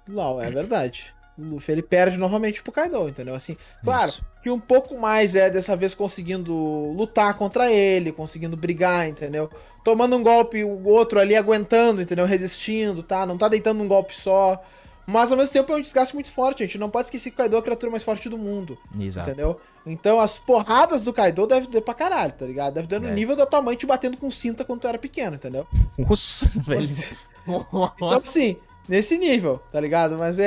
Speaker 1: Law, é verdade. O Luffy, ele perde novamente pro Kaido, entendeu? Assim, claro,
Speaker 2: Isso.
Speaker 1: que um pouco mais dessa vez conseguindo lutar contra ele, conseguindo brigar, entendeu? Tomando um golpe, o outro ali aguentando, entendeu? Resistindo, tá? Não tá deitando um golpe só. Mas ao mesmo tempo é um desgaste muito forte, a gente não pode esquecer que o Kaido é a criatura mais forte do mundo.
Speaker 2: Exato.
Speaker 1: Entendeu? Então as porradas do Kaido devem doer pra caralho, tá ligado? Deve doer no nível da tua mãe te batendo com cinta quando tu era pequeno, entendeu?
Speaker 2: Nossa, velho.
Speaker 1: Então assim, nesse nível, tá ligado? Mas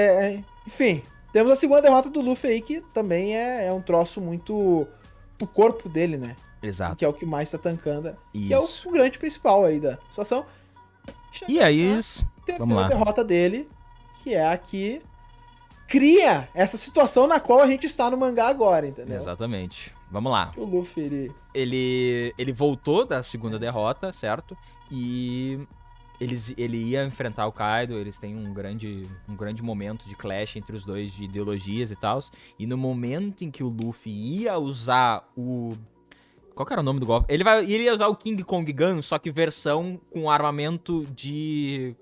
Speaker 1: enfim, temos a segunda derrota do Luffy aí, que também é um troço muito pro corpo dele, né?
Speaker 2: Exato.
Speaker 1: Que é o que mais tá tancando.
Speaker 2: Isso.
Speaker 1: Que é o grande principal aí da situação.
Speaker 2: E aí, vamos lá.
Speaker 1: Terceira derrota dele, que é a que cria essa situação na qual a gente está no mangá agora, entendeu?
Speaker 2: Exatamente. Vamos lá.
Speaker 1: O Luffy,
Speaker 2: ele voltou da segunda derrota, certo? E ele ia enfrentar o Kaido, eles têm um grande momento de clash entre os dois, de ideologias e tal. E no momento em que o Luffy ia usar o... Qual que era o nome do golpe? Ele ia usar o King Kong Gun, só que versão com armamento de...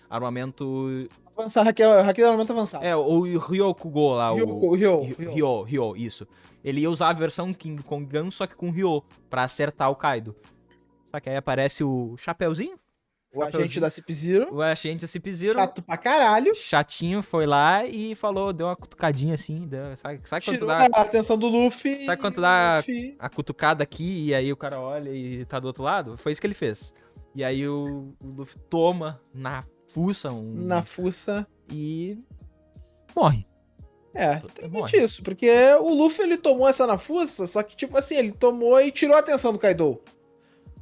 Speaker 2: armamento...
Speaker 1: avançar, haki do armamento avançado.
Speaker 2: O Ryokugo lá,
Speaker 1: Ryo,
Speaker 2: isso. Ele ia usar a versão King Kong Gun, só que com Ryo, pra acertar o Kaido. Só que aí aparece o Chapeuzinho.
Speaker 1: O agente da Cip Zero.
Speaker 2: O agente da Cip Zero.
Speaker 1: Chato pra caralho.
Speaker 2: Chatinho, foi lá e falou, deu uma cutucadinha assim. Sabe quando
Speaker 1: Tirou
Speaker 2: tu dá
Speaker 1: a atenção do Luffy.
Speaker 2: Sabe quando tu dá a cutucada aqui e aí o cara olha e tá do outro lado? Foi isso que ele fez. E aí o Luffy toma na fuça
Speaker 1: na fuça.
Speaker 2: E morre.
Speaker 1: Literalmente isso. Porque o Luffy, ele tomou essa na fuça, só que, tipo assim, ele tomou e tirou a atenção do Kaido.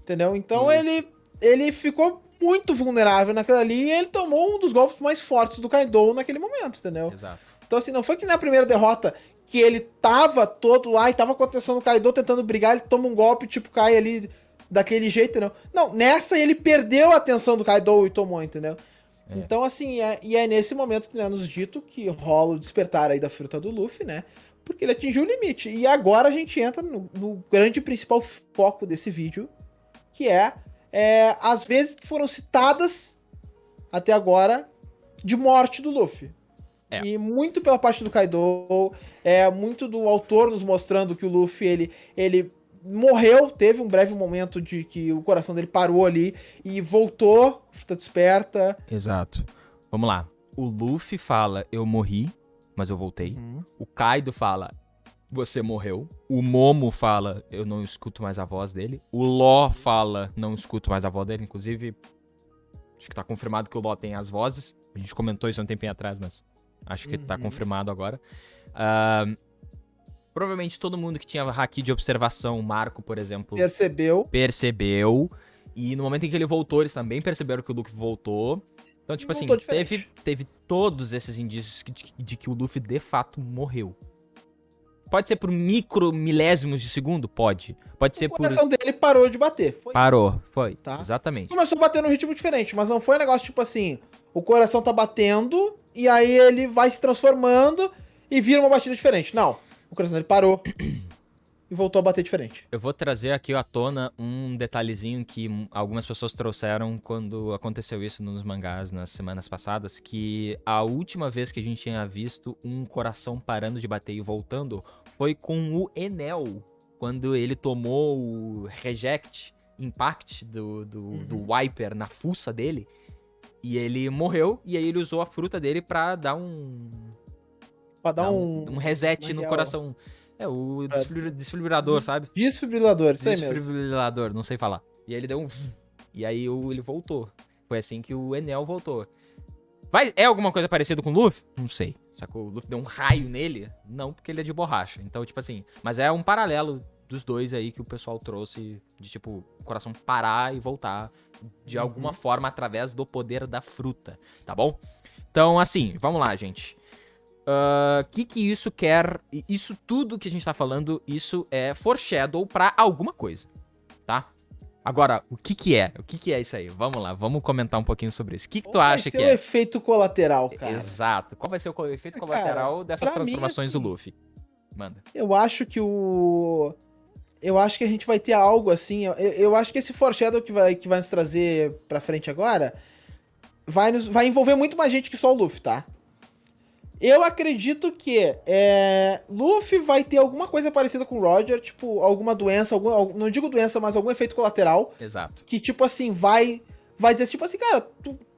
Speaker 1: Entendeu? Então ele ficou muito vulnerável naquilo ali e ele tomou um dos golpes mais fortes do Kaido naquele momento, entendeu?
Speaker 2: Exato.
Speaker 1: Então, assim, não foi que na primeira derrota que ele tava todo lá e tava acontecendo o Kaido tentando brigar, ele toma um golpe, tipo, cai ali daquele jeito, entendeu? Não, nessa ele perdeu a atenção do Kaido e tomou, entendeu? Então, assim, é nesse momento que é nos dito que rola o despertar aí da fruta do Luffy, né? Porque ele atingiu o limite. E agora a gente entra no grande principal foco desse vídeo, que as vezes que foram citadas até agora de morte do Luffy. E muito pela parte do Kaido, muito do autor nos mostrando que o Luffy, ele morreu, teve um breve momento de que o coração dele parou ali e voltou, fruta desperta.
Speaker 2: Exato. Vamos lá. O Luffy fala, eu morri, mas eu voltei. O Kaido fala, você morreu. O Momo fala, eu não escuto mais a voz dele. O Law fala, não escuto mais a voz dele. Inclusive, acho que tá confirmado que o Law tem as vozes. A gente comentou isso um tempinho atrás, mas acho que tá confirmado agora. Provavelmente todo mundo que tinha haki de observação, o Marco, por exemplo, percebeu. E no momento em que ele voltou, eles também perceberam que o Luffy voltou. Então, tipo assim, teve todos esses indícios de que o Luffy de fato morreu. Pode ser por milésimos de segundo? Pode. Pode ser por...
Speaker 1: O coração dele parou de bater.
Speaker 2: Foi.
Speaker 1: Tá?
Speaker 2: Exatamente.
Speaker 1: Começou a bater num ritmo diferente, mas não foi um negócio tipo assim, o coração tá batendo e aí ele vai se transformando e vira uma batida diferente. Não. O coração dele parou e voltou a bater diferente.
Speaker 2: Eu vou trazer aqui à tona um detalhezinho que algumas pessoas trouxeram quando aconteceu isso nos mangás nas semanas passadas, que a última vez que a gente tinha visto um coração parando de bater e voltando foi com o Enel, quando ele tomou o Reject Impact do Wiper na fuça dele, e ele morreu, e aí ele usou a fruta dele pra dar um reset no coração. O desfibrilador, sabe?
Speaker 1: Desfibrilador, isso aí mesmo.
Speaker 2: Desfibrilador, não sei falar. E aí ele deu um... E aí ele voltou. Foi assim que o Enel voltou. É alguma coisa parecida com o Luffy? Não sei. Sacou? O Luffy deu um raio nele? Não, porque ele é de borracha. Então, tipo assim... Mas é um paralelo dos dois aí que o pessoal trouxe de, tipo, o coração parar e voltar de alguma forma através do poder da fruta, tá bom? Então, assim, vamos lá, gente. Que isso quer... Isso tudo que a gente tá falando, isso é foreshadow pra alguma coisa, tá? Agora, o que é? O que é isso aí? Vamos lá, vamos comentar um pouquinho sobre isso. O que tu acha que é?
Speaker 1: Qual vai ser o efeito colateral, cara?
Speaker 2: Exato. Qual vai ser o efeito colateral dessas transformações do Luffy? Manda.
Speaker 1: Eu acho que Eu acho que a gente vai ter algo assim... Eu acho que esse foreshadow que vai nos trazer pra frente agora vai envolver muito mais gente que só o Luffy, tá? Eu acredito que Luffy vai ter alguma coisa parecida com o Roger, tipo, alguma doença, não digo doença, mas algum efeito colateral.
Speaker 2: Exato.
Speaker 1: Que, tipo assim, vai dizer, tipo assim, cara,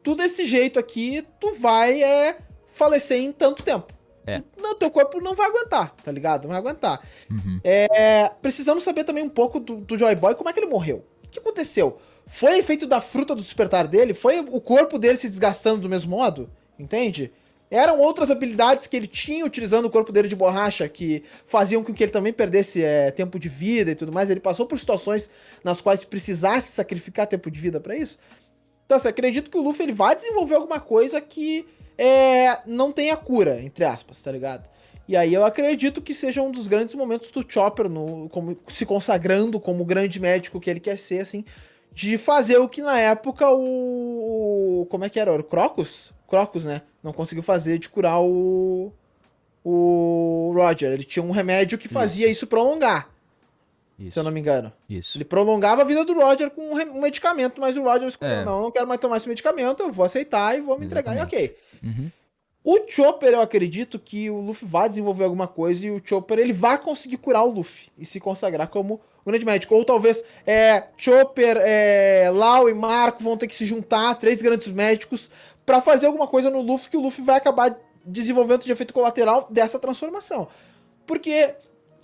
Speaker 1: tu desse jeito aqui, tu vai falecer em tanto tempo. Não, teu corpo não vai aguentar, tá ligado? Não vai aguentar. Precisamos saber também um pouco do Joy Boy, como é que ele morreu. O que aconteceu? Foi efeito da fruta do despertar dele? Foi o corpo dele se desgastando do mesmo modo? Entende? Eram outras habilidades que ele tinha utilizando o corpo dele de borracha que faziam com que ele também perdesse tempo de vida e tudo mais. Ele passou por situações nas quais precisasse sacrificar tempo de vida pra isso. Então, assim, acredito que o Luffy ele vai desenvolver alguma coisa que não tenha cura, entre aspas, tá ligado? E aí eu acredito que seja um dos grandes momentos do Chopper se consagrando como o grande médico que ele quer ser, assim, de fazer o que na época como é que era? O Crocus? Crocus, né? Não conseguiu fazer, de curar o Roger. Ele tinha um remédio que fazia isso prolongar. Se eu não me engano.
Speaker 2: Isso.
Speaker 1: Ele prolongava a vida do Roger com um medicamento, mas o Roger escutou, não, eu não quero mais tomar esse medicamento, eu vou aceitar e vou me entregar, e ok. O Chopper, eu acredito que o Luffy vai desenvolver alguma coisa e o Chopper, ele vai conseguir curar o Luffy e se consagrar como o grande médico. Ou talvez Chopper, Lau e Marco vão ter que se juntar, 3 grandes médicos, pra fazer alguma coisa no Luffy que o Luffy vai acabar desenvolvendo de efeito colateral dessa transformação. Porque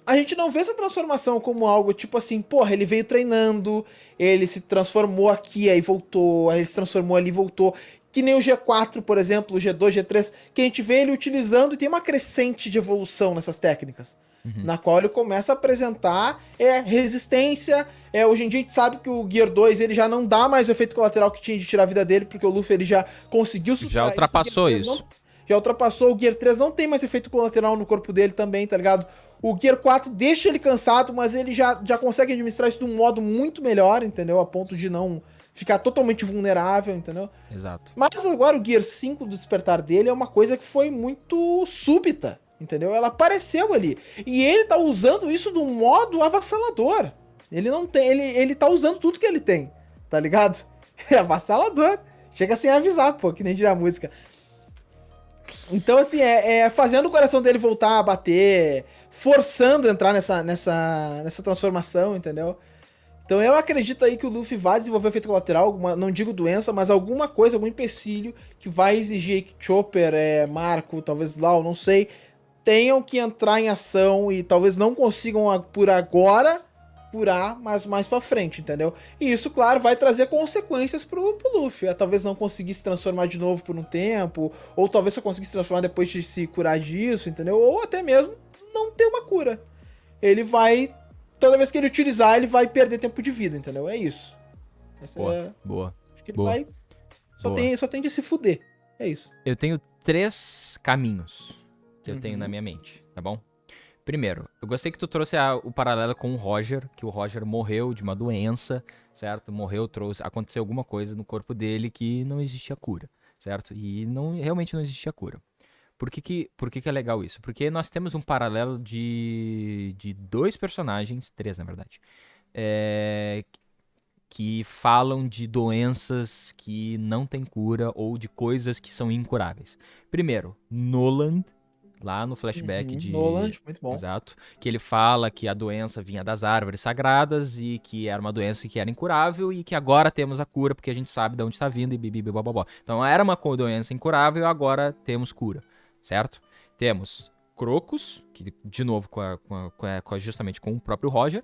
Speaker 1: a gente não vê essa transformação como algo tipo assim, porra, ele veio treinando, ele se transformou aqui, aí voltou, aí ele se transformou ali e voltou. Que nem o G4, por exemplo, o G2, G3, que a gente vê ele utilizando e tem uma crescente de evolução nessas técnicas. Na qual ele começa a apresentar resistência. Hoje em dia a gente sabe que o Gear 2 ele já não dá mais o efeito colateral que tinha de tirar a vida dele, porque o Luffy ele já conseguiu superar
Speaker 2: já ultrapassou isso.
Speaker 1: Já ultrapassou, o Gear 3 não tem mais efeito colateral no corpo dele também, tá ligado? O Gear 4 deixa ele cansado, mas ele já consegue administrar isso de um modo muito melhor, entendeu? A ponto de não ficar totalmente vulnerável, entendeu?
Speaker 2: Exato.
Speaker 1: Mas agora o Gear 5 do despertar dele é uma coisa que foi muito súbita, entendeu? Ela apareceu ali. E ele tá usando isso de um modo avassalador. Ele não tem, ele tá usando tudo que ele tem, tá ligado? É avassalador. Chega sem avisar, pô, que nem diria a música. Então, assim, fazendo o coração dele voltar a bater, forçando a entrar nessa transformação, entendeu? Então eu acredito aí que o Luffy vai desenvolver efeito colateral, não digo doença, mas alguma coisa, algum empecilho que vai exigir que Chopper, Marco, talvez Lau, não sei, tenham que entrar em ação e talvez não consigam por agora curar, mas mais pra frente, entendeu? E isso, claro, vai trazer consequências pro Luffy. Talvez não conseguir se transformar de novo por um tempo, ou talvez só conseguir se transformar depois de se curar disso, entendeu? Ou até mesmo não ter uma cura. Ele vai... Toda vez que ele utilizar, ele vai perder tempo de vida, entendeu? É isso. Essa
Speaker 2: Boa, boa.
Speaker 1: Acho que ele
Speaker 2: Boa.
Speaker 1: vai...
Speaker 2: Boa.
Speaker 1: Só tende a se fuder. É isso.
Speaker 2: Eu tenho 3 caminhos que eu tenho na minha mente, tá bom? Primeiro, eu gostei que tu trouxe o paralelo com o Roger, que o Roger morreu de uma doença, certo? Morreu, aconteceu alguma coisa no corpo dele que não existia cura, certo? E realmente não existia cura. Por que é legal isso? Porque nós temos um paralelo de 2 personagens, 3 na verdade, que falam de doenças que não têm cura ou de coisas que são incuráveis. Primeiro, Noland, lá no flashback de...
Speaker 1: Noland, muito bom.
Speaker 2: Exato. Que ele fala que a doença vinha das árvores sagradas e que era uma doença que era incurável e que agora temos a cura porque a gente sabe de onde está vindo e bibibibobobó. Então era uma doença incurável e agora temos cura, certo? Temos Crocus, que de novo justamente com o próprio Roger,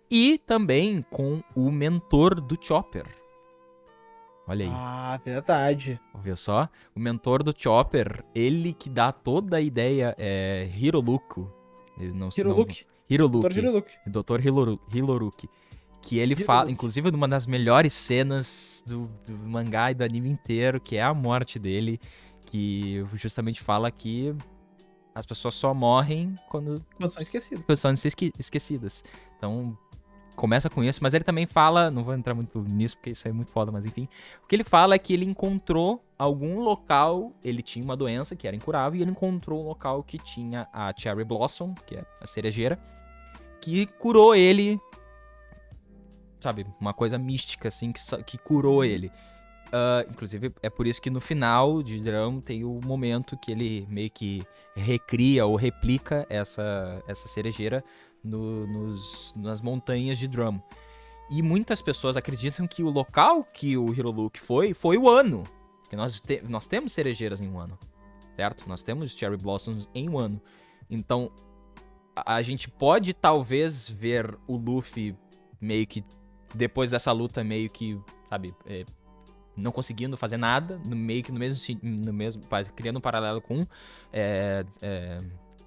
Speaker 2: e também com o mentor do Chopper. Olha aí.
Speaker 1: Ah, verdade.
Speaker 2: Viu só? O mentor do Chopper, ele que dá toda a ideia é Hiroluku.
Speaker 1: Hiroluki.
Speaker 2: Dr. Hiroruki. Que ele fala, inclusive, de uma das melhores cenas do mangá e do anime inteiro, que é a morte dele, que justamente fala que as pessoas só morrem quando são esquecidas. Então, começa com isso, mas ele também fala, não vou entrar muito nisso porque isso é muito foda, mas enfim, o que ele fala é que ele encontrou algum local, ele tinha uma doença que era incurável e ele encontrou um local que tinha a Cherry Blossom, que é a cerejeira, que curou ele, sabe, uma coisa mística assim, que curou ele. Inclusive, é por isso que no final de Drum tem o momento que ele meio que recria ou replica essa cerejeira nas montanhas de Drum. E muitas pessoas acreditam que o local que o Hiroluki foi o Ano. Porque nós temos cerejeiras em Wano, certo? Nós temos Cherry Blossoms em Wano. Então, a gente pode talvez ver o Luffy meio que, depois dessa luta, meio que, sabe, não conseguindo fazer nada, meio que no mesmo criando um paralelo com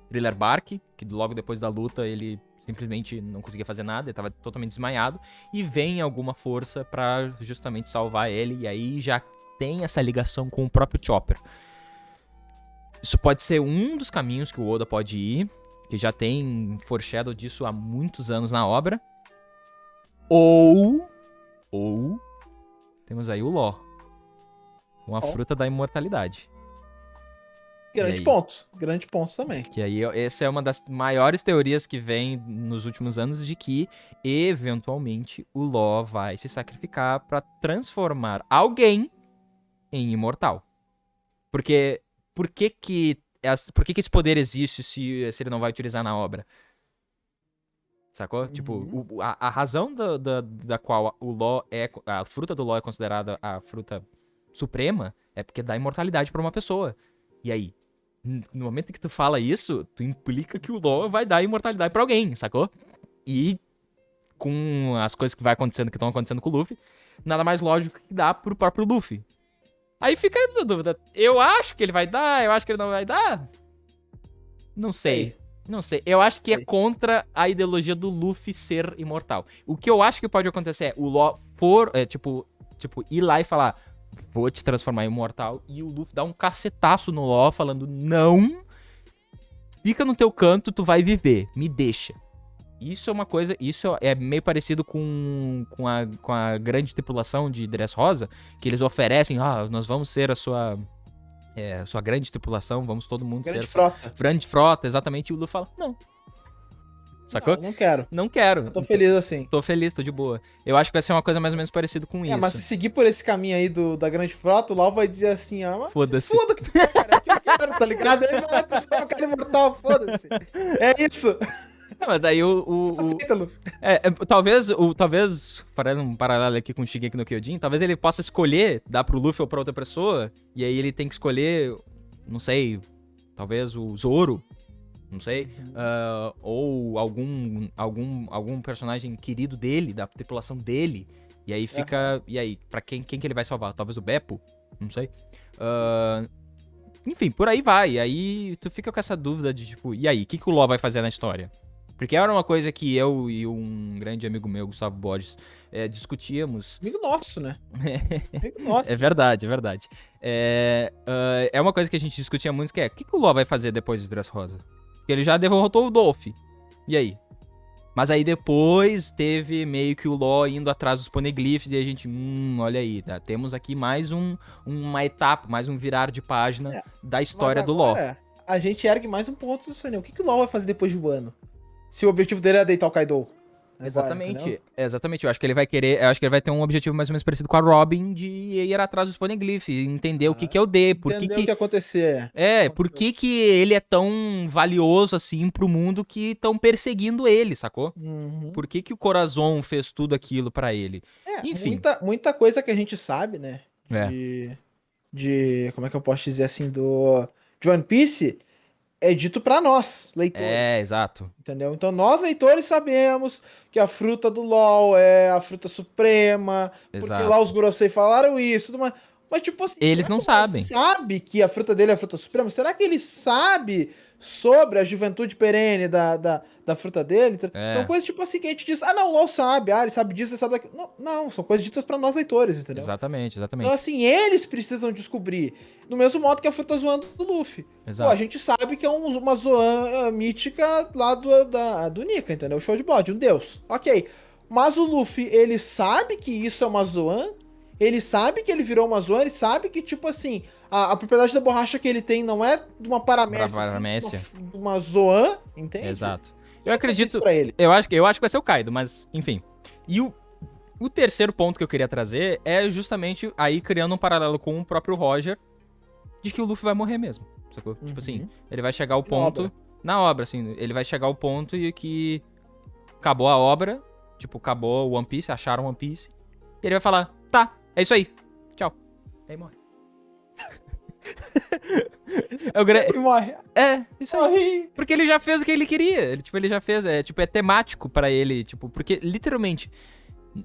Speaker 2: Thriller Bark, que logo depois da luta ele simplesmente não conseguia fazer nada, ele tava totalmente desmaiado, e vem alguma força pra justamente salvar ele, e aí já tem essa ligação com o próprio Chopper. Isso pode ser um dos caminhos que o Oda pode ir, que já tem foreshadow disso há muitos anos na obra. Ou temos aí o Law, com a fruta da imortalidade.
Speaker 1: Grande ponto também.
Speaker 2: Que aí, essa é uma das maiores teorias que vem nos últimos anos, de que, eventualmente, o Law vai se sacrificar pra transformar alguém em imortal. Porque, por que esse poder existe se ele não vai utilizar na obra? Sacou? Tipo, a razão da qual o Law a fruta do Law é considerada a fruta suprema é porque dá imortalidade pra uma pessoa. E aí? No momento em que tu fala isso, tu implica que o Law vai dar imortalidade pra alguém, sacou? E com as coisas que estão acontecendo com o Luffy, nada mais lógico que dá pro próprio Luffy. Aí fica essa dúvida. Eu acho que ele vai dar, eu acho que ele não vai dar. Não sei. Eu acho que é contra a ideologia do Luffy ser imortal. O que eu acho que pode acontecer é o Law ir lá e falar: vou te transformar em imortal, e o Luffy dá um cacetaço no Law falando: não, fica no teu canto, tu vai viver, me deixa. Isso é uma coisa, isso é meio parecido com a grande tripulação de Dressrosa, que eles oferecem: nós vamos ser a sua grande tripulação, vamos todo mundo
Speaker 1: grande
Speaker 2: ser...
Speaker 1: frota.
Speaker 2: Grande frota, exatamente, e o Luffy fala: não. Sacou?
Speaker 1: Não quero.
Speaker 2: Não quero.
Speaker 1: Eu tô feliz assim.
Speaker 2: Tô feliz, tô de boa. Eu acho que vai ser uma coisa mais ou menos parecida com isso.
Speaker 1: Mas se seguir por esse caminho aí da grande frota, o Lau vai dizer assim:
Speaker 2: foda-se.
Speaker 1: Foda-se, cara, que eu quero, tá ligado? Ele vai transformar o cara imortal, foda-se. É isso.
Speaker 2: Mas daí
Speaker 1: Aceita, Luffy.
Speaker 2: Talvez, fazendo um paralelo aqui com o Shingeki no Kyojin, talvez ele possa escolher dar pro Luffy ou pra outra pessoa, e aí ele tem que escolher, não sei, talvez o Zoro, Não sei. Ou algum personagem querido dele, da tripulação dele. E aí fica... E aí, pra quem que ele vai salvar? Talvez o Beppo? Não sei. Enfim, por aí vai. E aí tu fica com essa dúvida de tipo... E aí, o que o Law vai fazer na história? Porque era uma coisa que eu e um grande amigo meu, Gustavo Borges, discutíamos.
Speaker 1: Amigo nosso, né? Amigo nosso.
Speaker 2: É verdade, é verdade. É uma coisa que a gente discutia muito, que é, o que o Law vai fazer depois de Dressrosa? Porque ele já derrotou o Dolph. E aí? Mas aí depois teve meio que o Law indo atrás dos poneglyphs e a gente, olha aí, tá? Temos aqui mais uma etapa, mais um virar de página da história do Law.
Speaker 1: A gente ergue mais um ponto do Sunil. O que o Law vai fazer depois de um ano? Se o objetivo dele é deitar o Kaido.
Speaker 2: Exatamente, exatamente. Eu acho que ele vai ter um objetivo mais ou menos parecido com a Robin de ir atrás dos poneglyphs, entender o que é o D, por que
Speaker 1: o que acontecer.
Speaker 2: Por que ele é tão valioso assim pro mundo que estão perseguindo ele, sacou?
Speaker 1: Uhum.
Speaker 2: Por que o Corazon fez tudo aquilo pra ele? Enfim.
Speaker 1: Muita coisa que a gente sabe, né? Como é que eu posso dizer assim, de One Piece é dito pra nós, leitores.
Speaker 2: Exato.
Speaker 1: Entendeu? Então nós, leitores, sabemos que a fruta do LoL é a fruta suprema,
Speaker 2: Exato.
Speaker 1: porque lá os Gorosei falaram isso, mas tipo assim...
Speaker 2: Eles não sabem.
Speaker 1: Sabe que a fruta dele é a fruta suprema? Será que ele sabe sobre a juventude perene da fruta dele? São coisas tipo assim que a gente diz, não, o LoL sabe, ele sabe disso, ele sabe daquilo. Não, são coisas ditas pra nós, leitores, entendeu?
Speaker 2: Exatamente.
Speaker 1: Então assim, eles precisam descobrir, do mesmo modo que a fruta zoando do Luffy.
Speaker 2: Exato.
Speaker 1: Pô, a gente sabe que é uma zoan mítica lá do Nika, entendeu? Show de bode, um deus. Ok. Mas o Luffy, ele sabe que isso é uma zoan, ele sabe que ele virou uma zoan, ele sabe que, tipo assim, a propriedade da borracha que ele tem não é de uma paramécia, assim, de uma zoan, entende?
Speaker 2: Exato. Eu acredito...
Speaker 1: Pra ele.
Speaker 2: Eu acho que vai ser o Kaido, mas, enfim. E o terceiro ponto que eu queria trazer é justamente aí criando um paralelo com o próprio Roger, de que o Luffy vai morrer mesmo, sacou? Tipo assim, ele vai chegar ao ponto... Na obra, assim, ele vai chegar ao ponto e que acabou a obra, tipo, acabou o One Piece, acharam o One Piece, e ele vai falar, tá, é isso aí, tchau. E aí morre.
Speaker 1: Morre.
Speaker 2: Isso aí. Morre. Porque ele já fez o que ele queria, ele já fez, é temático pra ele, tipo, porque, literalmente,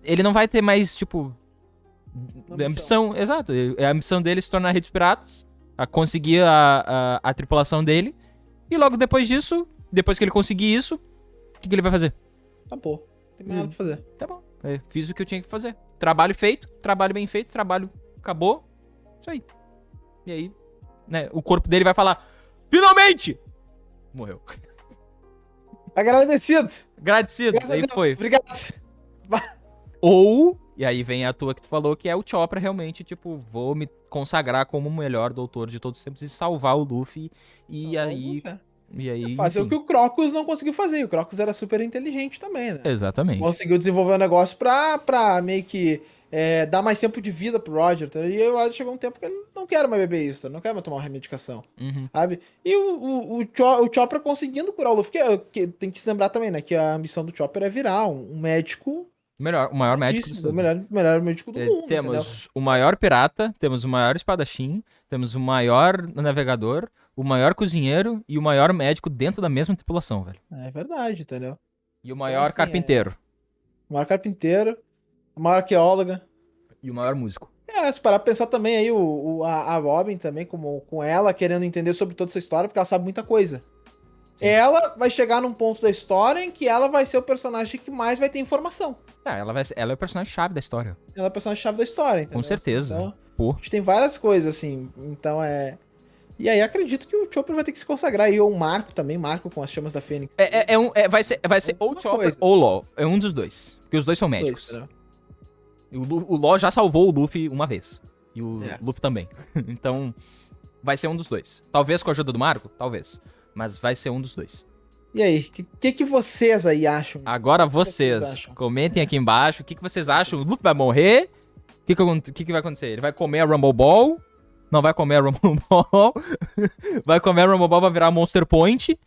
Speaker 2: ele não vai ter mais, tipo, ambição. Exato, a ambição dele é se tornar Rei dos Piratas, a conseguir a tripulação dele, e logo depois disso, depois que ele conseguir isso, o que ele vai fazer?
Speaker 1: Acabou. Não tem mais nada pra fazer.
Speaker 2: Tá bom. Fiz o que eu tinha que fazer. Trabalho feito, trabalho bem feito, trabalho acabou. Isso aí. E aí, né, o corpo dele vai falar, finalmente! Morreu.
Speaker 1: Agradecido.
Speaker 2: Aí foi.
Speaker 1: Obrigado.
Speaker 2: Ou, e aí vem a tua que tu falou, que é o Chopra realmente, tipo, vou me consagrar como o melhor doutor de todos os tempos e salvar o Luffy. E aí...
Speaker 1: Fazer o que o Crocus não conseguiu fazer. O Crocus era super inteligente também, né?
Speaker 2: Exatamente.
Speaker 1: Conseguiu desenvolver um negócio pra meio que dar mais tempo de vida pro Roger. Tá? E o Roger chegou um tempo que ele não quer mais beber isso, não quer mais tomar uma remedicação. Sabe? E o Chopper conseguindo curar o Luffy. Que tem que se lembrar também, né? Que a ambição do Chopper é virar um médico...
Speaker 2: o maior médico do mundo.
Speaker 1: Melhor médico do mundo.
Speaker 2: Temos
Speaker 1: entendeu?
Speaker 2: o maior pirata, temos o maior espadachim, temos o maior navegador, o maior cozinheiro e o maior médico dentro da mesma tripulação, velho.
Speaker 1: É verdade, entendeu?
Speaker 2: E o maior carpinteiro.
Speaker 1: O maior carpinteiro, a maior arqueóloga.
Speaker 2: E o maior músico.
Speaker 1: Se parar pra pensar também aí, a Robin também, com ela querendo entender sobre toda essa história, porque ela sabe muita coisa. Sim. Ela vai chegar num ponto da história em que ela vai ser o personagem que mais vai ter informação.
Speaker 2: Ela é o personagem-chave da história.
Speaker 1: Ela é o personagem-chave da história, entendeu?
Speaker 2: Com certeza.
Speaker 1: Então, a gente tem várias coisas, assim, então E aí acredito que o Chopper vai ter que se consagrar. E o Marco também, Marco com as chamas da Fênix.
Speaker 2: Vai ser ou Chopper ou Law. É um dos dois. Porque os dois são médicos. O Law já salvou o Luffy uma vez. E o Luffy também. Então, vai ser um dos dois. Talvez com a ajuda do Marco? Talvez. Mas vai ser um dos dois.
Speaker 1: E aí, o que vocês aí acham?
Speaker 2: Agora vocês comentem aqui embaixo. O que vocês acham? O Luffy vai morrer? O que vai acontecer? Ele vai comer a Rumble Ball? Não vai comer a Rumble Ball? Vai comer a Rumble Ball, vai virar Monster Point?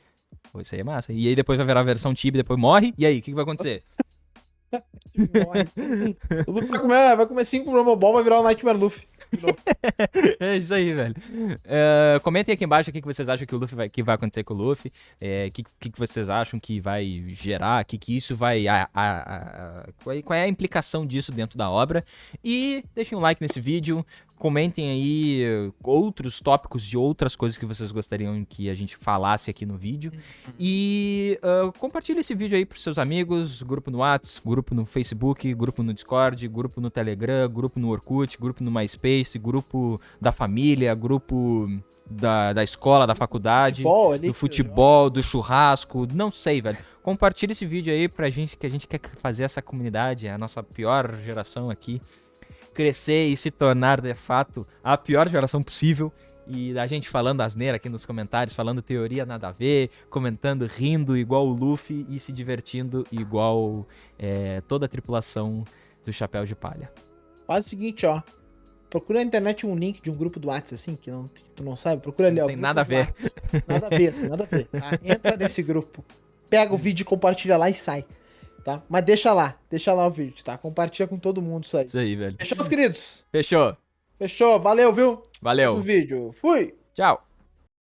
Speaker 2: Pô, isso aí é massa. E aí depois vai virar a versão Chibi, depois morre? E aí, o que vai acontecer?
Speaker 1: O Luffy vai comer 5 Rumble Ball, vai virar o Nightmare Luffy. De novo.
Speaker 2: É isso aí, velho. Comentem aqui embaixo o que vocês acham que o Luffy que vai acontecer com o Luffy. O que vocês acham que vai gerar, que isso vai. Qual é a implicação disso dentro da obra. E deixem um like nesse vídeo. Comentem aí outros tópicos de outras coisas que vocês gostariam que a gente falasse aqui no vídeo. E compartilhe esse vídeo aí pros seus amigos, grupo no WhatsApp, grupo no Facebook, grupo no Discord, grupo no Telegram, grupo no Orkut, grupo no MySpace, grupo da família, grupo da escola, da faculdade,
Speaker 1: Futebol, ali
Speaker 2: do
Speaker 1: que
Speaker 2: futebol, do churrasco, não sei, velho. Compartilhe esse vídeo aí pra gente, que a gente quer fazer essa comunidade, a nossa pior geração aqui, crescer e se tornar, de fato, a pior geração possível. E a gente falando asneira aqui nos comentários, falando teoria nada a ver, comentando, rindo igual o Luffy e se divertindo igual toda a tripulação do Chapéu de Palha.
Speaker 1: Faz o seguinte, ó. Procura na internet um link de um grupo do WhatsApp, assim, que tu não sabe. Procura ali, ó.
Speaker 2: Não tem nada a ver.
Speaker 1: Nada a ver, assim, nada a ver. Tá? Entra nesse grupo. Pega o vídeo, compartilha lá e sai. Tá? Mas deixa lá o vídeo, tá? Compartilha com todo mundo isso aí.
Speaker 2: Isso aí, velho.
Speaker 1: Fechou, meus queridos?
Speaker 2: Fechou.
Speaker 1: Fechou, valeu, viu?
Speaker 2: Valeu.
Speaker 1: No vídeo. Fui!
Speaker 2: Tchau.